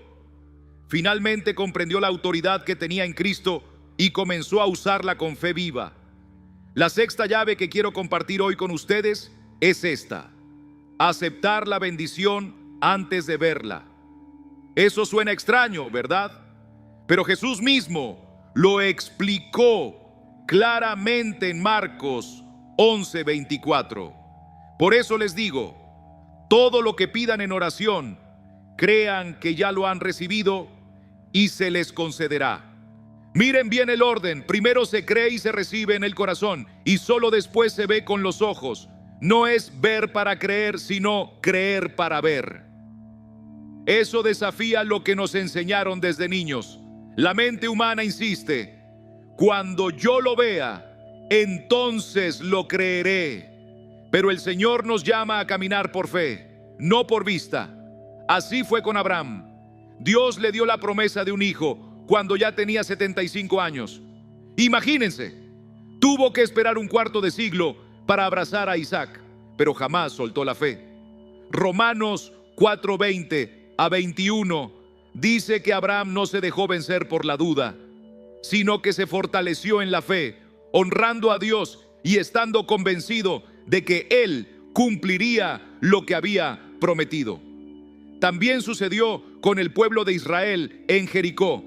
A: Finalmente comprendió la autoridad que tenía en Cristo y comenzó a usarla con fe viva. La sexta llave que quiero compartir hoy con ustedes es esta: aceptar la bendición antes de verla. Eso suena extraño, ¿verdad? Pero Jesús mismo lo explicó claramente en Marcos 11:24. Por eso les digo, todo lo que pidan en oración, crean que ya lo han recibido y se les concederá. Miren bien el orden: primero se cree y se recibe en el corazón, y solo después se ve con los ojos. No es ver para creer, sino creer para ver. Eso desafía lo que nos enseñaron desde niños. La mente humana insiste: cuando yo lo vea, entonces lo creeré. Pero el Señor nos llama a caminar por fe, no por vista. Así fue con Abraham. Dios le dio la promesa de un hijo cuando ya tenía 75 años. Imagínense, tuvo que esperar un cuarto de siglo para abrazar a Isaac, pero jamás soltó la fe. Romanos 4:20-21 dice que Abraham no se dejó vencer por la duda, sino que se fortaleció en la fe, honrando a Dios y estando convencido de que Él cumpliría lo que había prometido. También sucedió con el pueblo de Israel en Jericó.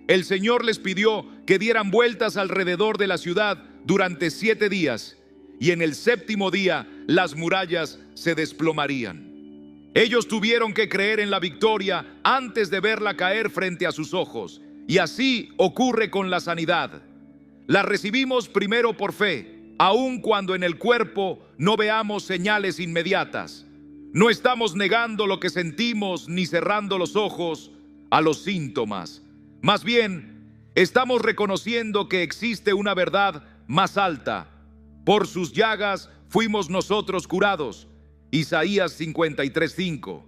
A: El Señor les pidió que dieran vueltas alrededor de la ciudad durante 7 días, y en el 7º día las murallas se desplomarían. Ellos tuvieron que creer en la victoria antes de verla caer frente a sus ojos. Y así ocurre con la sanidad. La recibimos primero por fe, aun cuando en el cuerpo no veamos señales inmediatas. No estamos negando lo que sentimos ni cerrando los ojos a los síntomas. Más bien, estamos reconociendo que existe una verdad más alta. Por sus llagas fuimos nosotros curados. Isaías 53:5.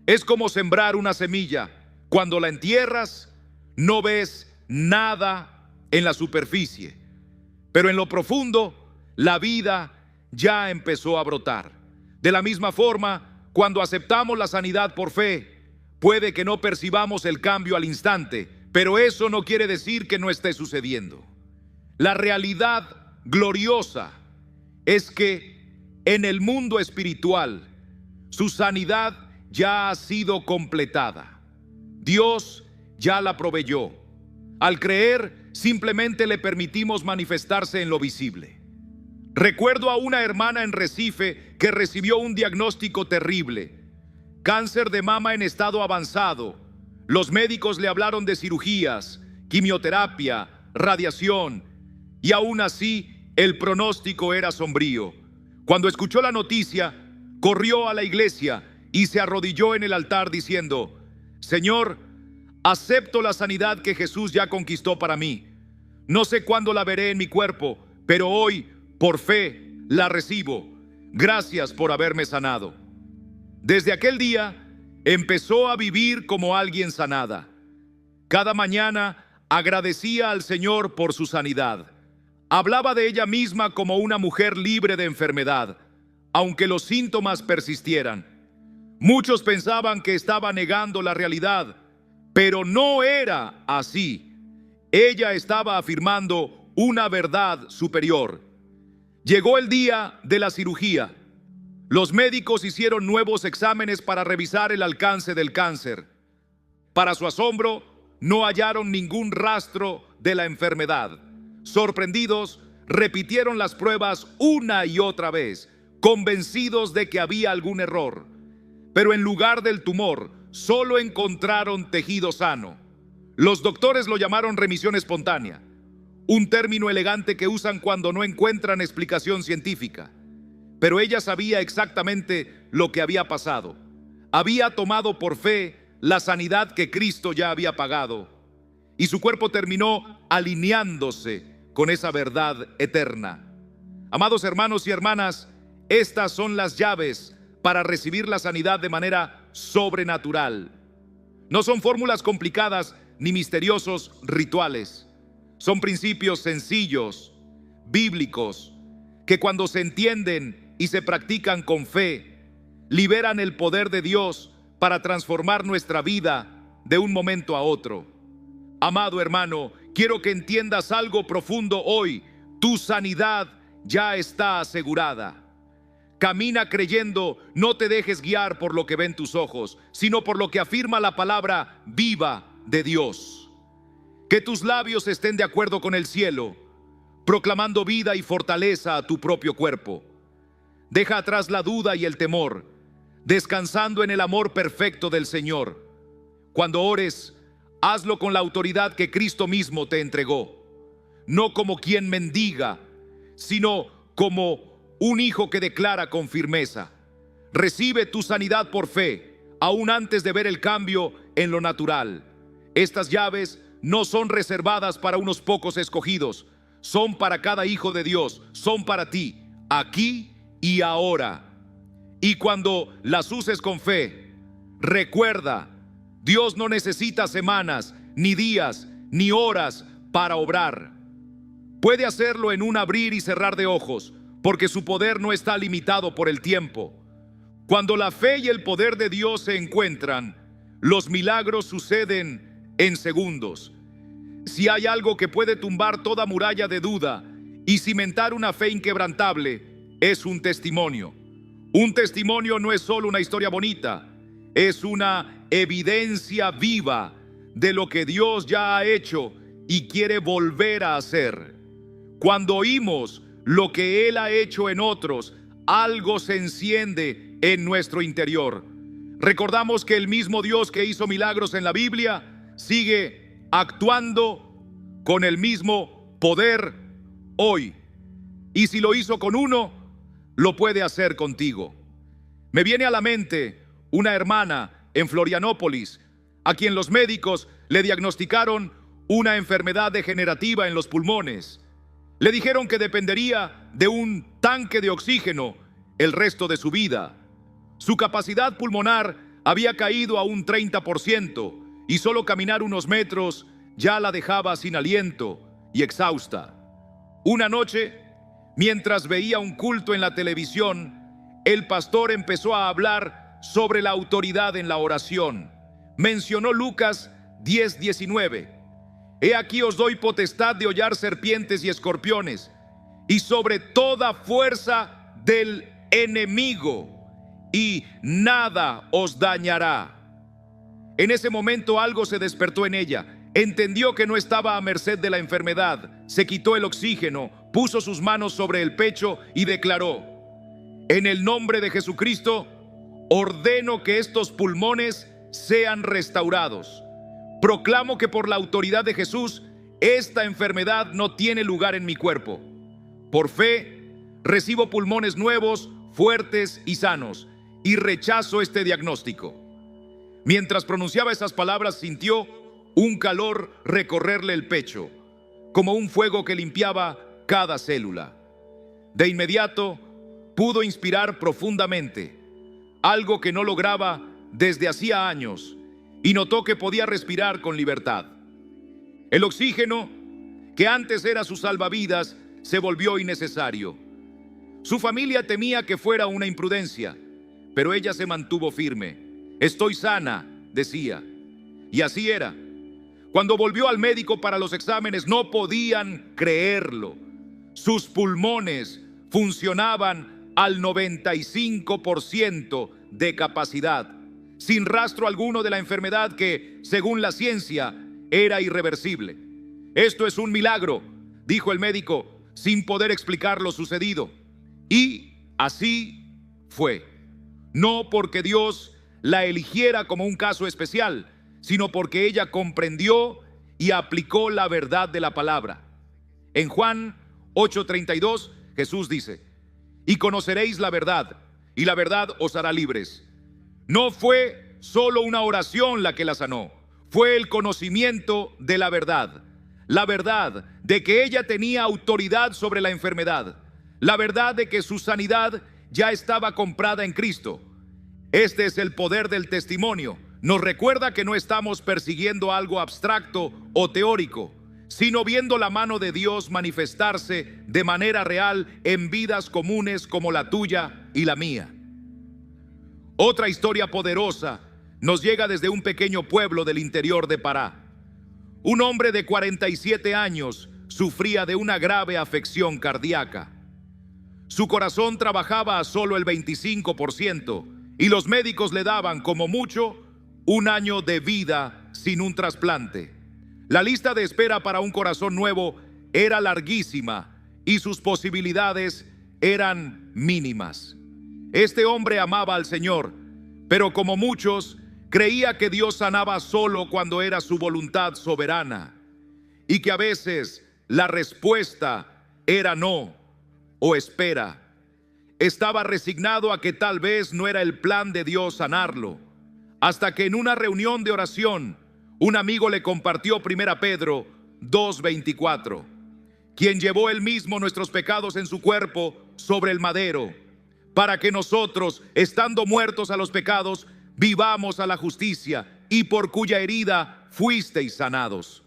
A: Es como sembrar una semilla. Cuando la entierras, no ves nada en la superficie, pero en lo profundo, la vida ya empezó a brotar. De la misma forma, cuando aceptamos la sanidad por fe, puede que no percibamos el cambio al instante, pero eso no quiere decir que no esté sucediendo. La realidad gloriosa es que en el mundo espiritual, su sanidad ya ha sido completada. Dios ya la proveyó. Al creer, simplemente le permitimos manifestarse en lo visible. Recuerdo a una hermana en Recife que recibió un diagnóstico terrible: cáncer de mama en estado avanzado. Los médicos le hablaron de cirugías, quimioterapia, radiación, y aún así el pronóstico era sombrío. Cuando escuchó la noticia, corrió a la iglesia y se arrodilló en el altar diciendo: Señor, acepto la sanidad que Jesús ya conquistó para mí. No sé cuándo la veré en mi cuerpo, pero hoy, por fe, la recibo. Gracias por haberme sanado. Desde aquel día, empezó a vivir como alguien sanada. Cada mañana agradecía al Señor por su sanidad. Hablaba de ella misma como una mujer libre de enfermedad, aunque los síntomas persistieran. Muchos pensaban que estaba negando la realidad, pero no era así. Ella estaba afirmando una verdad superior. Llegó el día de la cirugía. Los médicos hicieron nuevos exámenes para revisar el alcance del cáncer. Para su asombro, no hallaron ningún rastro de la enfermedad. Sorprendidos, repitieron las pruebas una y otra vez, convencidos de que había algún error. Pero en lugar del tumor, solo encontraron tejido sano. Los doctores lo llamaron remisión espontánea, un término elegante que usan cuando no encuentran explicación científica. Pero ella sabía exactamente lo que había pasado. Había tomado por fe la sanidad que Cristo ya había pagado, y su cuerpo terminó alineándose con esa verdad eterna. Amados hermanos y hermanas, estas son las llaves para recibir la sanidad de manera sobrenatural. No son fórmulas complicadas ni misteriosos rituales. Son principios sencillos, bíblicos, que cuando se entienden y se practican con fe, liberan el poder de Dios para transformar nuestra vida de un momento a otro. Amado hermano, quiero que entiendas algo profundo hoy. Tu sanidad ya está asegurada. Camina creyendo, no te dejes guiar por lo que ven tus ojos, sino por lo que afirma la palabra viva de Dios. Que tus labios estén de acuerdo con el cielo, proclamando vida y fortaleza a tu propio cuerpo. Deja atrás la duda y el temor, descansando en el amor perfecto del Señor. Cuando ores, hazlo con la autoridad que Cristo mismo te entregó, no como quien mendiga, sino como un hijo que declara con firmeza. Recibe tu sanidad por fe, aún antes de ver el cambio en lo natural. Estas llaves no son reservadas para unos pocos escogidos, son para cada hijo de Dios, son para ti, aquí y ahora. Y cuando las uses con fe, recuerda, Dios no necesita semanas, ni días, ni horas para obrar. Puede hacerlo en un abrir y cerrar de ojos, porque su poder no está limitado por el tiempo. Cuando la fe y el poder de Dios se encuentran, los milagros suceden en segundos. Si hay algo que puede tumbar toda muralla de duda y cimentar una fe inquebrantable, es un testimonio. Un testimonio no es solo una historia bonita, es una evidencia viva de lo que Dios ya ha hecho y quiere volver a hacer. Cuando oímos lo que Él ha hecho en otros, algo se enciende en nuestro interior. Recordamos que el mismo Dios que hizo milagros en la Biblia sigue actuando con el mismo poder hoy. Y si lo hizo con uno, lo puede hacer contigo. Me viene a la mente una hermana en Florianópolis, a quien los médicos le diagnosticaron una enfermedad degenerativa en los pulmones. Le dijeron que dependería de un tanque de oxígeno el resto de su vida. Su capacidad pulmonar había caído a un 30% y solo caminar unos metros ya la dejaba sin aliento y exhausta. Una noche, mientras veía un culto en la televisión, el pastor empezó a hablar sobre la autoridad en la oración. Mencionó Lucas 10:19. He aquí os doy potestad de hollar serpientes y escorpiones, y sobre toda fuerza del enemigo, y nada os dañará. En ese momento algo se despertó en ella. Entendió que no estaba a merced de la enfermedad. Se quitó el oxígeno, puso sus manos sobre el pecho y declaró: en el nombre de Jesucristo, ordeno que estos pulmones sean restaurados. Proclamo que por la autoridad de Jesús, esta enfermedad no tiene lugar en mi cuerpo. Por fe, recibo pulmones nuevos, fuertes y sanos, y rechazo este diagnóstico. Mientras pronunciaba esas palabras, sintió un calor recorrerle el pecho, como un fuego que limpiaba cada célula. De inmediato, pudo inspirar profundamente, algo que no lograba desde hacía años, y notó que podía respirar con libertad. El oxígeno, que antes era su salvavidas, se volvió innecesario. Su familia temía que fuera una imprudencia, pero ella se mantuvo firme. Estoy sana, decía. Y así era. Cuando volvió al médico para los exámenes, no podían creerlo. Sus pulmones funcionaban al 95% de capacidad, sin rastro alguno de la enfermedad que, según la ciencia, era irreversible. Esto es un milagro, dijo el médico, sin poder explicar lo sucedido. Y así fue. No porque Dios la eligiera como un caso especial, sino porque ella comprendió y aplicó la verdad de la palabra. En Juan 8:32, Jesús dice: y conoceréis la verdad, y la verdad os hará libres. No fue solo una oración la que la sanó, fue el conocimiento de la verdad de que ella tenía autoridad sobre la enfermedad, la verdad de que su sanidad ya estaba comprada en Cristo. Este es el poder del testimonio. Nos recuerda que no estamos persiguiendo algo abstracto o teórico, sino viendo la mano de Dios manifestarse de manera real en vidas comunes como la tuya y la mía. Otra historia poderosa nos llega desde un pequeño pueblo del interior de Pará. Un hombre de 47 años sufría de una grave afección cardíaca. Su corazón trabajaba a solo el 25% y los médicos le daban como mucho 1 año de vida sin un trasplante. La lista de espera para un corazón nuevo era larguísima y sus posibilidades eran mínimas. Este hombre amaba al Señor, pero como muchos, creía que Dios sanaba solo cuando era su voluntad soberana y que a veces la respuesta era no o espera. Estaba resignado a que tal vez no era el plan de Dios sanarlo, hasta que en una reunión de oración, un amigo le compartió 1 Pedro 2:24, quien llevó él mismo nuestros pecados en su cuerpo sobre el madero, para que nosotros, estando muertos a los pecados, vivamos a la justicia, y por cuya herida fuisteis sanados.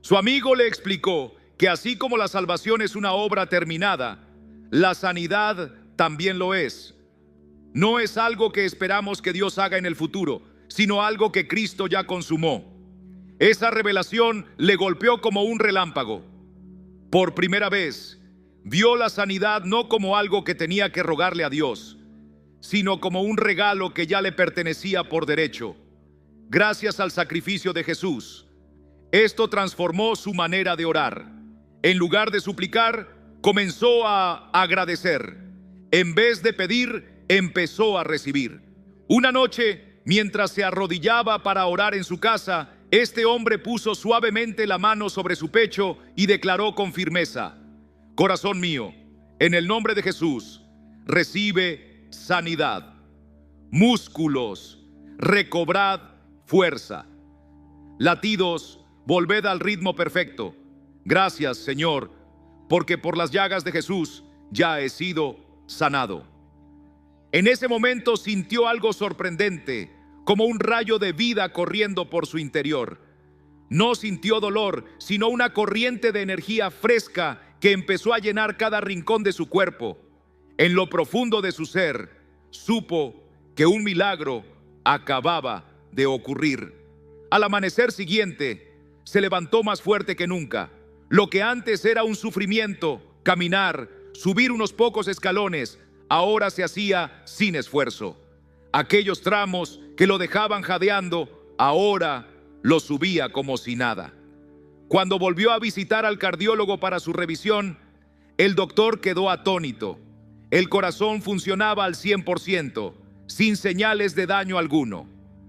A: Su amigo le explicó que así como la salvación es una obra terminada, la sanidad también lo es. No es algo que esperamos que Dios haga en el futuro, sino algo que Cristo ya consumó. Esa revelación le golpeó como un relámpago. Por primera vez, vio la sanidad no como algo que tenía que rogarle a Dios, sino como un regalo que ya le pertenecía por derecho, gracias al sacrificio de Jesús. Esto transformó su manera de orar. En lugar de suplicar, comenzó a agradecer. En vez de pedir, empezó a recibir. Una noche, mientras se arrodillaba para orar en su casa, Este hombre puso suavemente la mano sobre su pecho y declaró con firmeza: corazón mío, en el nombre de Jesús, recibe sanidad. Músculos, recobrad fuerza. Latidos, volved al ritmo perfecto. Gracias, Señor, porque por las llagas de Jesús ya he sido sanado. En ese momento sintió algo sorprendente, como un rayo de vida corriendo por su interior. No sintió dolor, sino una corriente de energía fresca que empezó a llenar cada rincón de su cuerpo. En lo profundo de su ser, supo que un milagro acababa de ocurrir. Al amanecer siguiente, se levantó más fuerte que nunca. Lo que antes era un sufrimiento, caminar, subir unos pocos escalones, ahora se hacía sin esfuerzo. Aquellos tramos que lo dejaban jadeando, ahora los subía como si nada. Cuando volvió a visitar al cardiólogo para su revisión, el doctor quedó atónito. El corazón funcionaba al 100%, sin señales de daño alguno.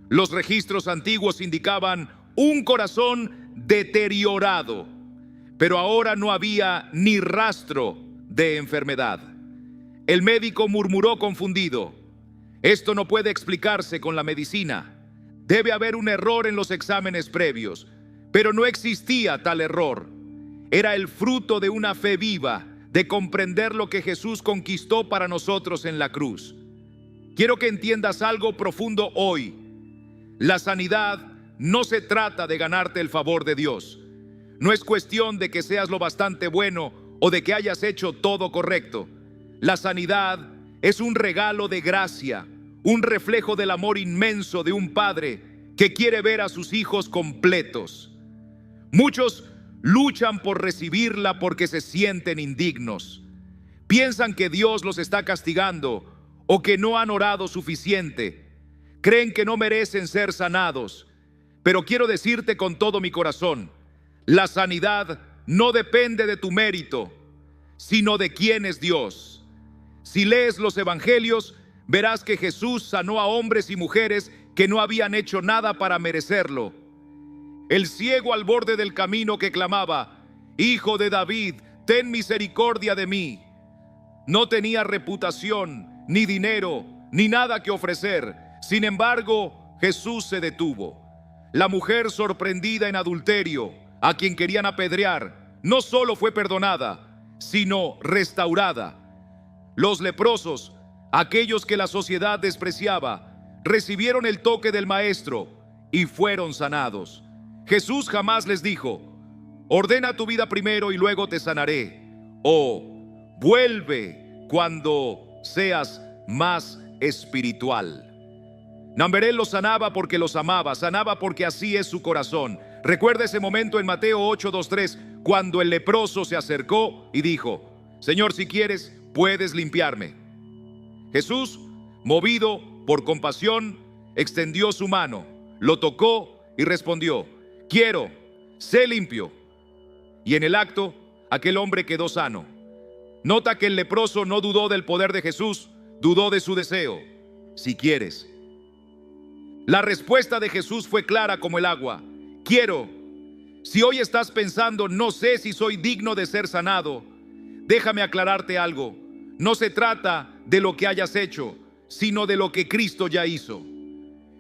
A: Los registros antiguos indicaban un corazón deteriorado, pero ahora no había ni rastro de enfermedad. El médico murmuró confundido: esto no puede explicarse con la medicina. Debe haber un error en los exámenes previos. Pero no existía tal error. Era el fruto de una fe viva, de comprender lo que Jesús conquistó para nosotros en la cruz. Quiero que entiendas algo profundo hoy. La sanidad no se trata de ganarte el favor de Dios. No es cuestión de que seas lo bastante bueno o de que hayas hecho todo correcto. La sanidad es un regalo de gracia, un reflejo del amor inmenso de un padre que quiere ver a sus hijos completos. Muchos luchan por recibirla porque se sienten indignos. Piensan que Dios los está castigando o que no han orado suficiente. Creen que no merecen ser sanados. Pero quiero decirte con todo mi corazón, la sanidad no depende de tu mérito, sino de quién es Dios. Si lees los evangelios, verás que Jesús sanó a hombres y mujeres que no habían hecho nada para merecerlo. El ciego al borde del camino que clamaba: Hijo de David, ten misericordia de mí. No tenía reputación, ni dinero, ni nada que ofrecer. Sin embargo, Jesús se detuvo. La mujer sorprendida en adulterio, a quien querían apedrear, no solo fue perdonada, sino restaurada. Los leprosos, aquellos que la sociedad despreciaba, recibieron el toque del Maestro y fueron sanados. Jesús jamás les dijo: ordena tu vida primero y luego te sanaré, o vuelve cuando seas más espiritual. Namberé los sanaba porque los amaba, sanaba porque así es su corazón. Recuerda ese momento en Mateo 8:23, cuando el leproso se acercó y dijo: Señor, si quieres, puedes limpiarme. Jesús, movido por compasión, extendió su mano, lo tocó y respondió: quiero, sé limpio. Y en el acto, aquel hombre quedó sano. Nota que el leproso no dudó del poder de Jesús, dudó de su deseo: si quieres. La respuesta de Jesús fue clara como el agua: quiero. Si hoy estás pensando: no sé si soy digno de ser sanado, déjame aclararte algo. No se trata de lo que hayas hecho, sino de lo que Cristo ya hizo.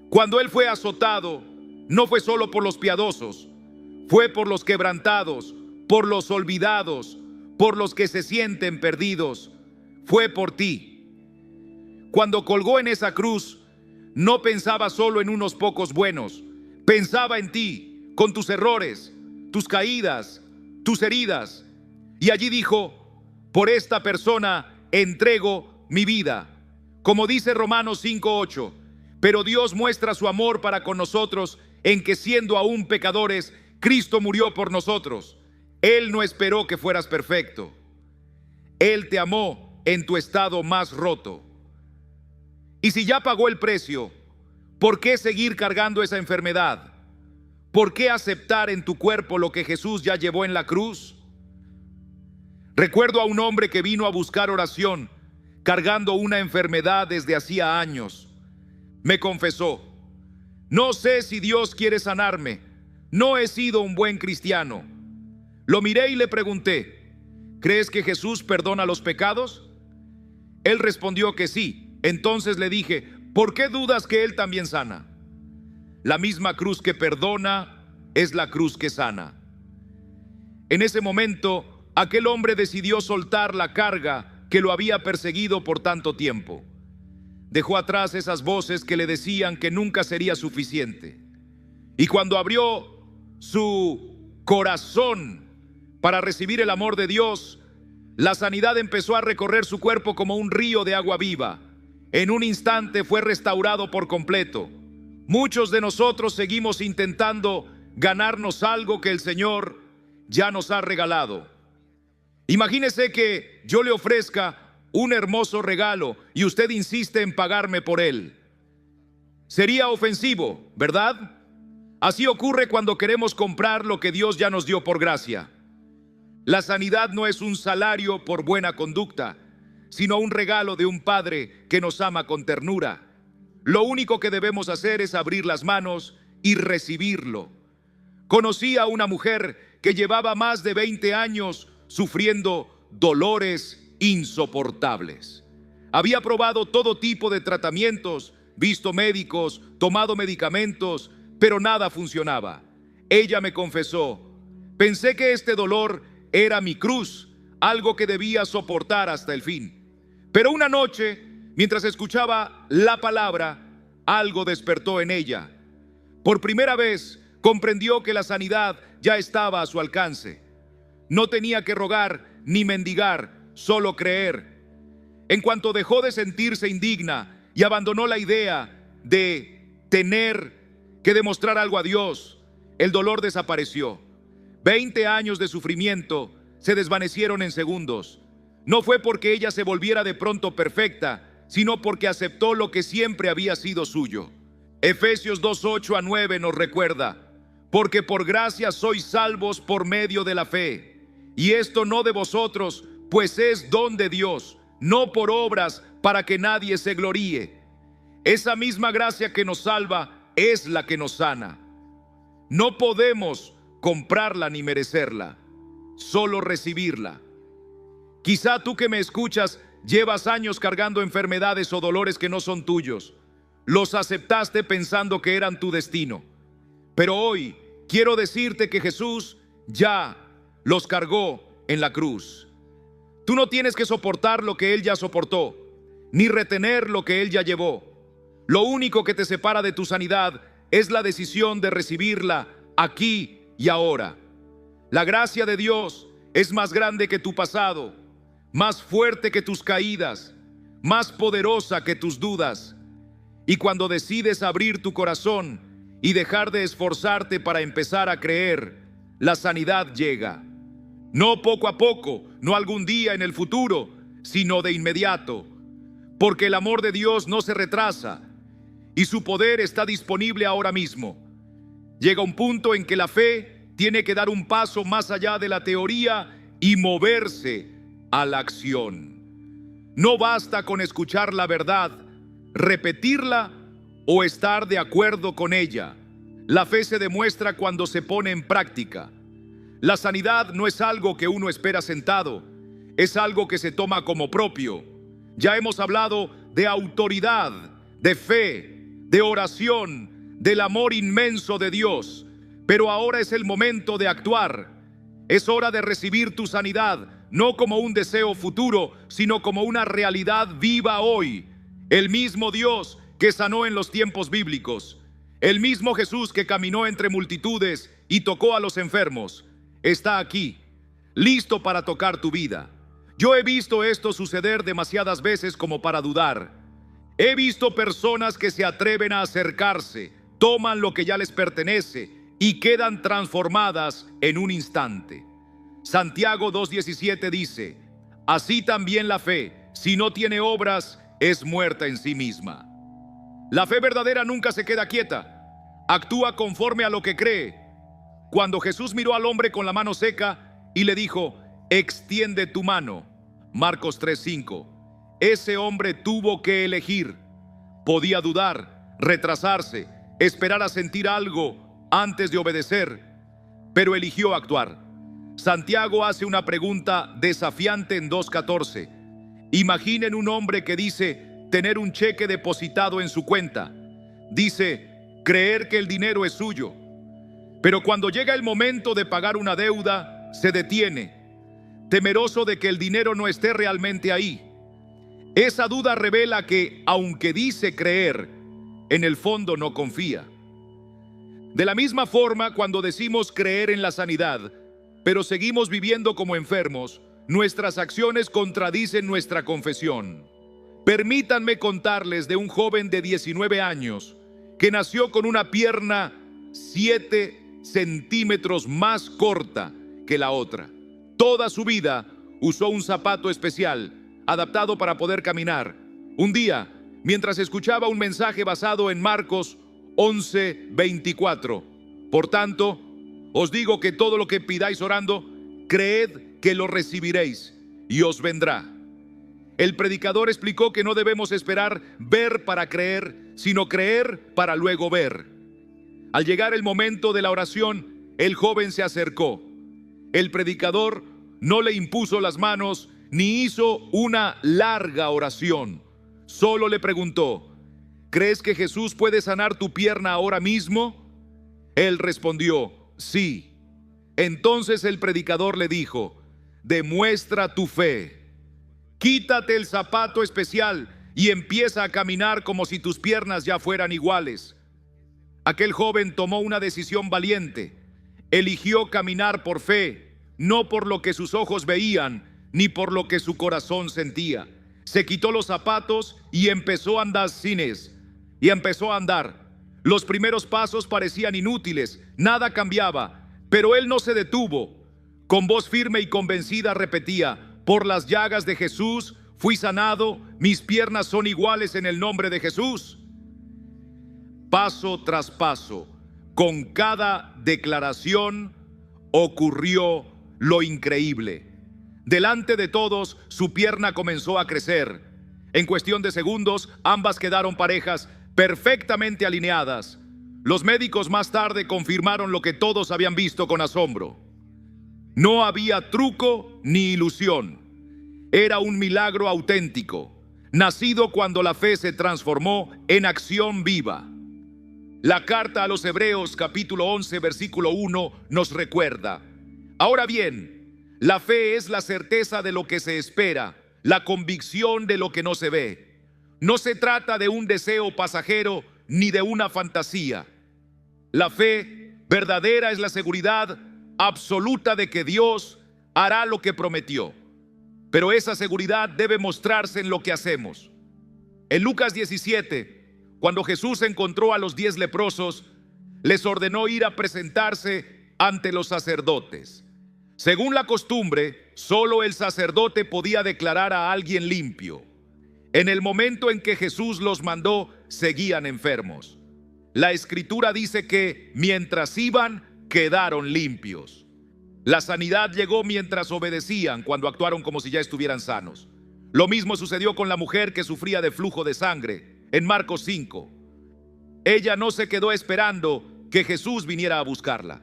A: Cuando Él fue azotado, no fue solo por los piadosos, fue por los quebrantados, por los olvidados, por los que se sienten perdidos. Fue por ti. Cuando colgó en esa cruz, no pensaba solo en unos pocos buenos, pensaba en ti, con tus errores, tus caídas, tus heridas. Y allí dijo: por esta persona entrego mi vida. Como dice Romanos 5:8, pero Dios muestra su amor para con nosotros en que, siendo aún pecadores, Cristo murió por nosotros. Él no esperó que fueras perfecto. Él te amó en tu estado más roto. Y si ya pagó el precio, ¿por qué seguir cargando esa enfermedad? ¿Por qué aceptar en tu cuerpo lo que Jesús ya llevó en la cruz? Recuerdo a un hombre que vino a buscar oración, cargando una enfermedad desde hacía años. Me confesó: no sé si Dios quiere sanarme, no he sido un buen cristiano. Lo miré y le pregunté, ¿crees que Jesús perdona los pecados? Él respondió que sí. Entonces le dije, ¿por qué dudas que Él también sana? La misma cruz que perdona es la cruz que sana. En ese momento, aquel hombre decidió soltar la carga que lo había perseguido por tanto tiempo. Dejó atrás esas voces que le decían que nunca sería suficiente. Y cuando abrió su corazón para recibir el amor de Dios, la sanidad empezó a recorrer su cuerpo como un río de agua viva. En un instante fue restaurado por completo. Muchos de nosotros seguimos intentando ganarnos algo que el Señor ya nos ha regalado. Imagínese que yo le ofrezca un hermoso regalo y usted insiste en pagarme por él. Sería ofensivo, ¿verdad? Así ocurre cuando queremos comprar lo que Dios ya nos dio por gracia. La sanidad no es un salario por buena conducta, sino un regalo de un Padre que nos ama con ternura. Lo único que debemos hacer es abrir las manos y recibirlo. Conocí a una mujer que llevaba más de 20 años sufriendo dolores insoportables. Había probado todo tipo de tratamientos, visto médicos, tomado medicamentos, pero nada funcionaba. Ella me confesó, pensé que este dolor era mi cruz, algo que debía soportar hasta el fin. Pero una noche, mientras escuchaba la palabra, algo despertó en ella. Por primera vez comprendió que la sanidad ya estaba a su alcance. No tenía que rogar ni mendigar, solo creer. En cuanto dejó de sentirse indigna y abandonó la idea de tener que demostrar algo a Dios, el dolor desapareció. 20 años de sufrimiento se desvanecieron en segundos. No fue porque ella se volviera de pronto perfecta, sino porque aceptó lo que siempre había sido suyo. Efesios 2:8-9 nos recuerda, porque por gracia sois salvos por medio de la fe, y esto no de vosotros, pues es don de Dios, no por obras para que nadie se gloríe. Esa misma gracia que nos salva es la que nos sana. No podemos comprarla ni merecerla, solo recibirla. Quizá tú que me escuchas llevas años cargando enfermedades o dolores que no son tuyos. Los aceptaste pensando que eran tu destino. Pero hoy quiero decirte que Jesús ya los cargó en la cruz. Tú no tienes que soportar lo que Él ya soportó, ni retener lo que Él ya llevó. Lo único que te separa de tu sanidad es la decisión de recibirla aquí y ahora. La gracia de Dios es más grande que tu pasado, más fuerte que tus caídas, más poderosa que tus dudas. Y cuando decides abrir tu corazón y dejar de esforzarte para empezar a creer, la sanidad llega. No poco a poco, no algún día en el futuro, sino de inmediato. Porque el amor de Dios no se retrasa y su poder está disponible ahora mismo. Llega un punto en que la fe tiene que dar un paso más allá de la teoría y moverse a la acción. No basta con escuchar la verdad, repetirla o estar de acuerdo con ella. La fe se demuestra cuando se pone en práctica. La sanidad no es algo que uno espera sentado, es algo que se toma como propio. Ya hemos hablado de autoridad, de fe, de oración, del amor inmenso de Dios, pero ahora es el momento de actuar. Es hora de recibir tu sanidad, no como un deseo futuro, sino como una realidad viva hoy. El mismo Dios que sanó en los tiempos bíblicos, el mismo Jesús que caminó entre multitudes y tocó a los enfermos, está aquí, listo para tocar tu vida. Yo he visto esto suceder demasiadas veces como para dudar. He visto personas que se atreven a acercarse, toman lo que ya les pertenece y quedan transformadas en un instante. Santiago 2:17 dice, así también la fe, si no tiene obras, es muerta en sí misma. La fe verdadera nunca se queda quieta, actúa conforme a lo que cree. Cuando Jesús miró al hombre con la mano seca y le dijo, extiende tu mano, Marcos 3:5, ese hombre tuvo que elegir. Podía dudar, retrasarse, esperar a sentir algo antes de obedecer, pero eligió actuar. Santiago hace una pregunta desafiante en 2:14. Imaginen un hombre que dice tener un cheque depositado en su cuenta. Dice creer que el dinero es suyo. Pero cuando llega el momento de pagar una deuda, se detiene, temeroso de que el dinero no esté realmente ahí. Esa duda revela que, aunque dice creer, en el fondo no confía. De la misma forma, cuando decimos creer en la sanidad, pero seguimos viviendo como enfermos, nuestras acciones contradicen nuestra confesión. Permítanme contarles de un joven de 19 años que nació con una pierna 7 centímetros más corta que la otra. Toda su vida usó un zapato especial, adaptado para poder caminar. Un día, mientras escuchaba un mensaje basado en Marcos 11:24, por tanto, os digo que todo lo que pidáis orando, creed que lo recibiréis y os vendrá. El predicador explicó que no debemos esperar ver para creer, sino creer para luego ver. Al llegar el momento de la oración, el joven se acercó. El predicador no le impuso las manos ni hizo una larga oración. Solo le preguntó: ¿crees que Jesús puede sanar tu pierna ahora mismo? Él respondió: sí. Entonces el predicador le dijo: demuestra tu fe. Quítate el zapato especial y empieza a caminar como si tus piernas ya fueran iguales. Aquel joven tomó una decisión valiente. Eligió caminar por fe, no por lo que sus ojos veían, ni por lo que su corazón sentía. Se quitó los zapatos y empezó a andar y empezó a andar. Los primeros pasos parecían inútiles, nada cambiaba, pero él no se detuvo. Con voz firme y convencida repetía: por las llagas de Jesús fui sanado, mis piernas son iguales en el nombre de Jesús. Paso tras paso, con cada declaración, ocurrió lo increíble. Delante de todos, su pierna comenzó a crecer. En cuestión de segundos, ambas quedaron parejas, perfectamente alineadas. Los médicos más tarde confirmaron lo que todos habían visto con asombro. No había truco ni ilusión. Era un milagro auténtico, nacido cuando la fe se transformó en acción viva. La carta a los Hebreos, capítulo 11, versículo 1, nos recuerda: ahora bien, la fe es la certeza de lo que se espera, la convicción de lo que no se ve. No se trata de un deseo pasajero ni de una fantasía. La fe verdadera es la seguridad absoluta de que Dios hará lo que prometió. Pero esa seguridad debe mostrarse en lo que hacemos. En Lucas 17, cuando Jesús encontró a los 10 leprosos, les ordenó ir a presentarse ante los sacerdotes. Según la costumbre, solo el sacerdote podía declarar a alguien limpio. En el momento en que Jesús los mandó, seguían enfermos. La Escritura dice que mientras iban, quedaron limpios. La sanidad llegó mientras obedecían, cuando actuaron como si ya estuvieran sanos. Lo mismo sucedió con la mujer que sufría de flujo de sangre, en Marcos 5. Ella no se quedó esperando que Jesús viniera a buscarla.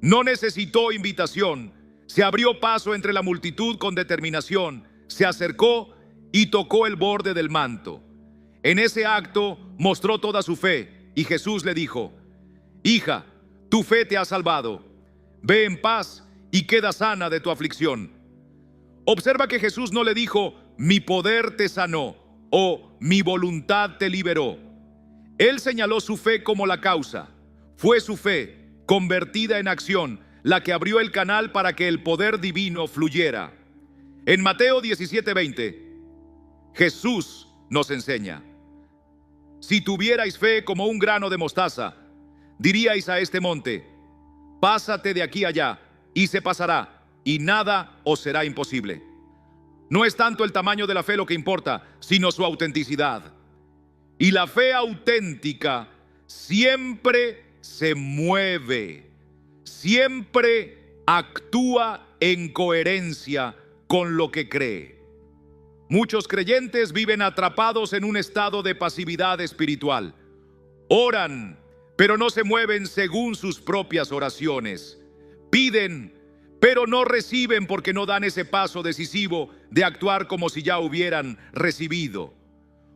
A: No necesitó invitación. Se abrió paso entre la multitud con determinación. Se acercó y tocó el borde del manto. En ese acto mostró toda su fe y Jesús le dijo: hija, tu fe te ha salvado. Ve en paz y queda sana de tu aflicción. Observa que Jesús no le dijo: mi poder te sanó o mi voluntad te liberó. Él señaló su fe como la causa. Fue su fe, convertida en acción, la que abrió el canal para que el poder divino fluyera. En Mateo 17:20, Jesús nos enseña: si tuvierais fe como un grano de mostaza, diríais a este monte: pásate de aquí allá, y se pasará, y nada os será imposible. No es tanto el tamaño de la fe lo que importa, sino su autenticidad. Y la fe auténtica siempre se mueve, siempre actúa en coherencia con lo que cree. Muchos creyentes viven atrapados en un estado de pasividad espiritual. Oran, pero no se mueven según sus propias oraciones. Piden, pero no reciben porque no dan ese paso decisivo de actuar como si ya hubieran recibido.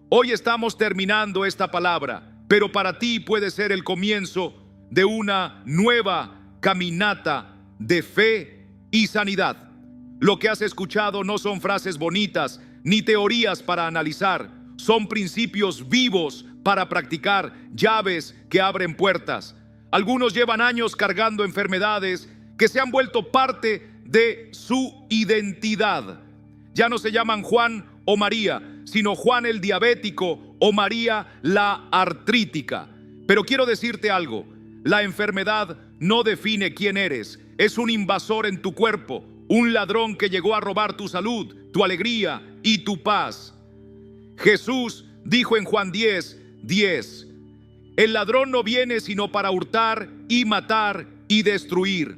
A: Hoy estamos terminando esta palabra, pero para ti puede ser el comienzo de una nueva caminata de fe y sanidad. Lo que has escuchado no son frases bonitas ni teorías para analizar, son principios vivos para practicar, llaves que abren puertas. Algunos llevan años cargando enfermedades que se han vuelto parte de su identidad. Ya no se llaman Juan o María, sino Juan el diabético o María la artrítica. Pero quiero decirte algo, la enfermedad no define quién eres, es un invasor en tu cuerpo, un ladrón que llegó a robar tu salud, tu alegría y tu paz. Jesús dijo en Juan 10:10, el ladrón no viene sino para hurtar y matar y destruir.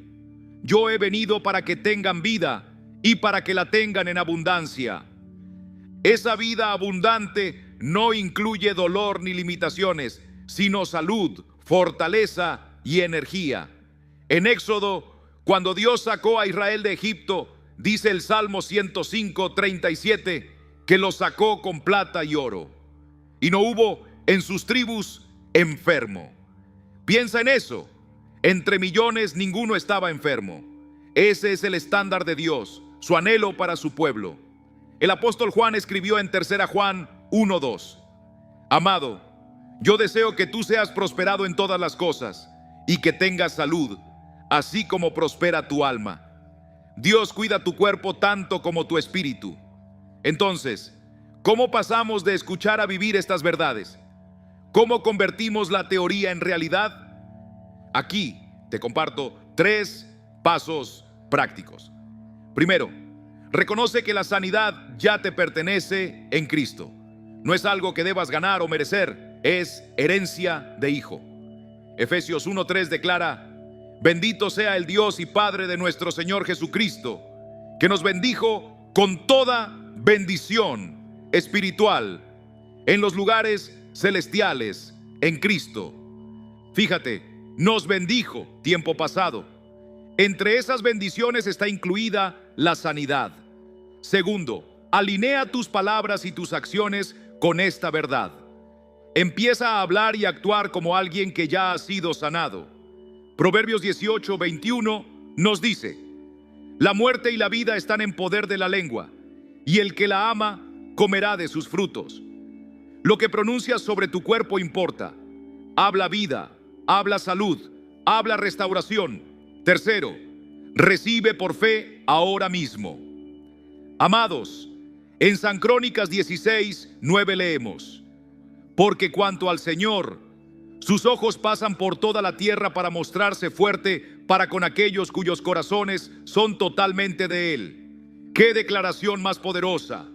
A: Yo he venido para que tengan vida y para que la tengan en abundancia. Esa vida abundante no incluye dolor ni limitaciones, sino salud, fortaleza y energía. En Éxodo, cuando Dios sacó a Israel de Egipto, dice el Salmo 105:37, que los sacó con plata y oro. Y no hubo en sus tribus enfermo. Piensa en eso. Entre millones ninguno estaba enfermo. Ese es el estándar de Dios, su anhelo para su pueblo. El apóstol Juan escribió en 3 Juan 1:2, amado, yo deseo que tú seas prosperado en todas las cosas y que tengas salud, así como prospera tu alma. Dios cuida tu cuerpo tanto como tu espíritu. Entonces, ¿cómo pasamos de escuchar a vivir estas verdades? ¿Cómo convertimos la teoría en realidad? Aquí te comparto 3 pasos prácticos. Primero, reconoce que la sanidad ya te pertenece en Cristo. No es algo que debas ganar o merecer, es herencia de hijo. Efesios 1:3 declara, bendito sea el Dios y Padre de nuestro Señor Jesucristo, que nos bendijo con toda bendición espiritual en los lugares celestiales en Cristo. Fíjate, nos bendijo, tiempo pasado. Entre esas bendiciones está incluida la sanidad. Segundo, alinea tus palabras y tus acciones con esta verdad. Empieza a hablar y actuar como alguien que ya ha sido sanado. Proverbios 18:21 nos dice, la muerte y la vida están en poder de la lengua, y el que la ama comerá de sus frutos. Lo que pronuncias sobre tu cuerpo importa. Habla vida, habla salud, habla restauración. Tercero, recibe por fe ahora mismo. Amados, en San Crónicas 16:9 leemos, porque cuanto al Señor, sus ojos pasan por toda la tierra para mostrarse fuerte para con aquellos cuyos corazones son totalmente de Él. ¡Qué declaración más poderosa!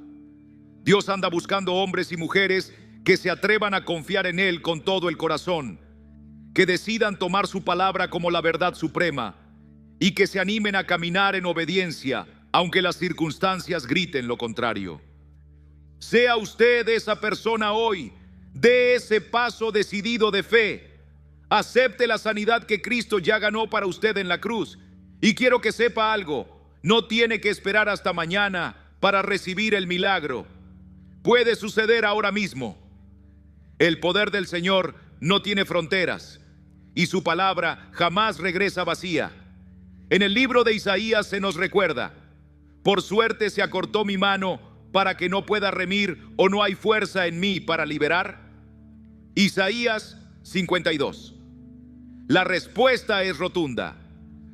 A: Dios anda buscando hombres y mujeres que se atrevan a confiar en Él con todo el corazón, que decidan tomar su palabra como la verdad suprema y que se animen a caminar en obediencia, aunque las circunstancias griten lo contrario. Sea usted esa persona hoy. Dé ese paso decidido de fe. Acepte la sanidad que Cristo ya ganó para usted en la cruz. Y quiero que sepa algo, no tiene que esperar hasta mañana para recibir el milagro. Puede suceder ahora mismo. El poder del Señor no tiene fronteras y su palabra jamás regresa vacía. En el libro de Isaías se nos recuerda, por suerte se acortó mi mano para que no pueda remir, o no hay fuerza en mí para liberar. Isaías 52. La respuesta es rotunda.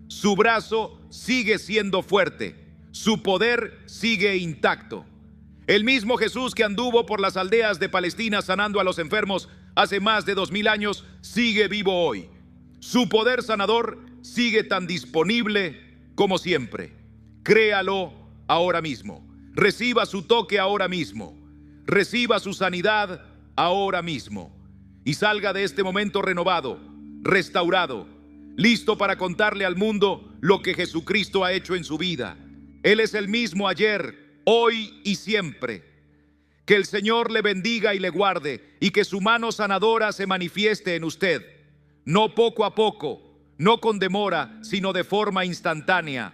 A: Su brazo sigue siendo fuerte, su poder sigue intacto. El mismo Jesús que anduvo por las aldeas de Palestina sanando a los enfermos hace más de 2000 años, sigue vivo hoy. Su poder sanador sigue tan disponible como siempre. Créalo ahora mismo. Reciba su toque ahora mismo. Reciba su sanidad ahora mismo. Y salga de este momento renovado, restaurado, listo para contarle al mundo lo que Jesucristo ha hecho en su vida. Él es el mismo ayer, hoy y siempre. Que el Señor le bendiga y le guarde, y que su mano sanadora se manifieste en usted. No poco a poco, no con demora, sino de forma instantánea,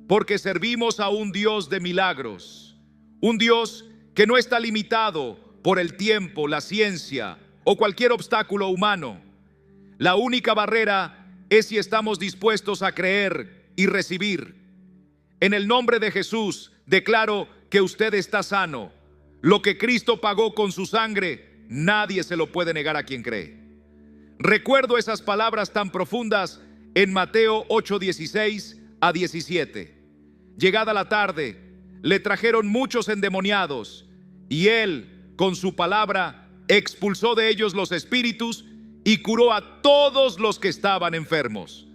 A: porque servimos a un Dios de milagros, un Dios que no está limitado por el tiempo, la ciencia o cualquier obstáculo humano. La única barrera es si estamos dispuestos a creer y recibir. En el nombre de Jesús, declaro que usted está sano. Lo que Cristo pagó con su sangre, nadie se lo puede negar a quien cree. Recuerdo esas palabras tan profundas en Mateo 8:16 a 17. Llegada la tarde, le trajeron muchos endemoniados, y él, con su palabra, expulsó de ellos los espíritus y curó a todos los que estaban enfermos,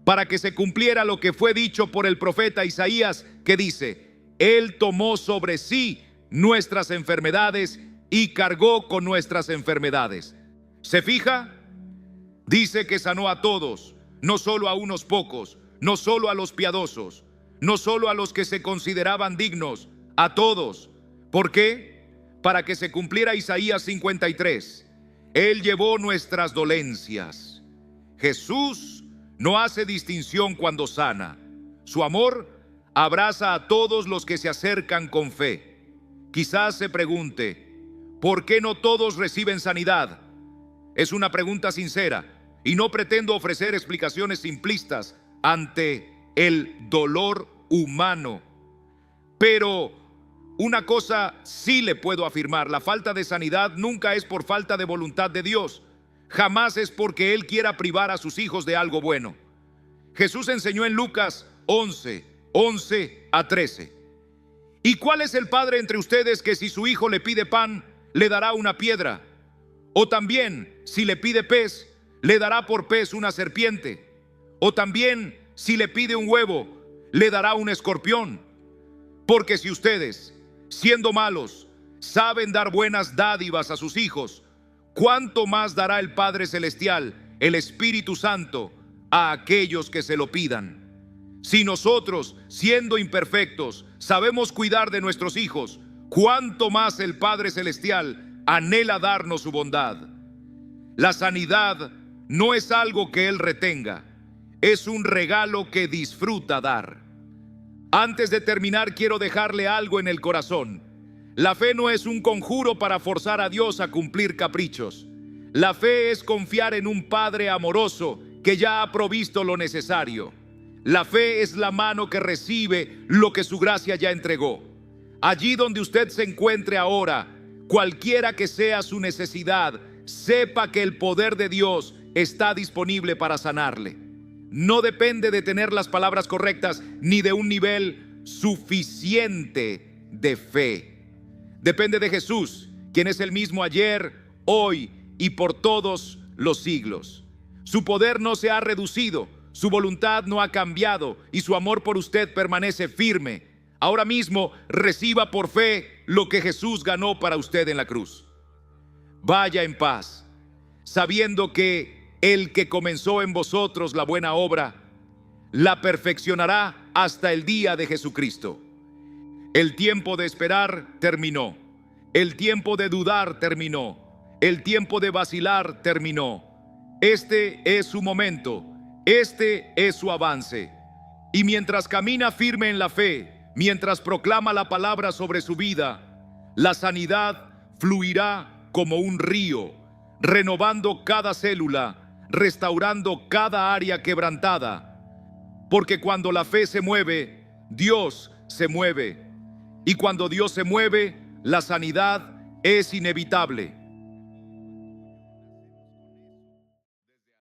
A: para que se cumpliera lo que fue dicho por el profeta Isaías, que dice: Él tomó sobre sí nuestras enfermedades y cargó con nuestras enfermedades. ¿Se fija? Dice que sanó a todos, no solo a unos pocos, no solo a los piadosos, no solo a los que se consideraban dignos, a todos. ¿Por qué? Para que se cumpliera Isaías 53. Él llevó nuestras dolencias. Jesús no hace distinción cuando sana. Su amor abraza a todos los que se acercan con fe. Quizás se pregunte, ¿por qué no todos reciben sanidad? Es una pregunta sincera y no pretendo ofrecer explicaciones simplistas ante el dolor humano. Pero una cosa sí le puedo afirmar: la falta de sanidad nunca es por falta de voluntad de Dios. Jamás es porque Él quiera privar a sus hijos de algo bueno. Jesús enseñó en Lucas 11 a 13. ¿Y cuál es el padre entre ustedes que si su hijo le pide pan, le dará una piedra? O también, si le pide pez, le dará por pez una serpiente. O también, si le pide un huevo, le dará un escorpión. Porque si ustedes, siendo malos, saben dar buenas dádivas a sus hijos, ¿cuánto más dará el Padre Celestial, el Espíritu Santo, a aquellos que se lo pidan? Si nosotros, siendo imperfectos, sabemos cuidar de nuestros hijos, ¿cuánto más el Padre Celestial anhela darnos su bondad? La sanidad no es algo que Él retenga, es un regalo que disfruta dar. Antes de terminar, quiero dejarle algo en el corazón. La fe no es un conjuro para forzar a Dios a cumplir caprichos. La fe es confiar en un Padre amoroso que ya ha provisto lo necesario. La fe es la mano que recibe lo que su gracia ya entregó. Allí donde usted se encuentre ahora, cualquiera que sea su necesidad, sepa que el poder de Dios está disponible para sanarle. No depende de tener las palabras correctas ni de un nivel suficiente de fe. Depende de Jesús, quien es el mismo ayer, hoy y por todos los siglos. Su poder no se ha reducido, su voluntad no ha cambiado y su amor por usted permanece firme. Ahora mismo reciba por fe lo que Jesús ganó para usted en la cruz. Vaya en paz, sabiendo que el que comenzó en vosotros la buena obra, la perfeccionará hasta el día de Jesucristo. El tiempo de esperar terminó. El tiempo de dudar terminó. El tiempo de vacilar terminó. Este es su momento. Este es su avance. Y mientras camina firme en la fe, mientras proclama la palabra sobre su vida, la sanidad fluirá como un río, renovando cada célula, restaurando cada área quebrantada. Porque cuando la fe se mueve, Dios se mueve. Y cuando Dios se mueve, la sanidad es inevitable.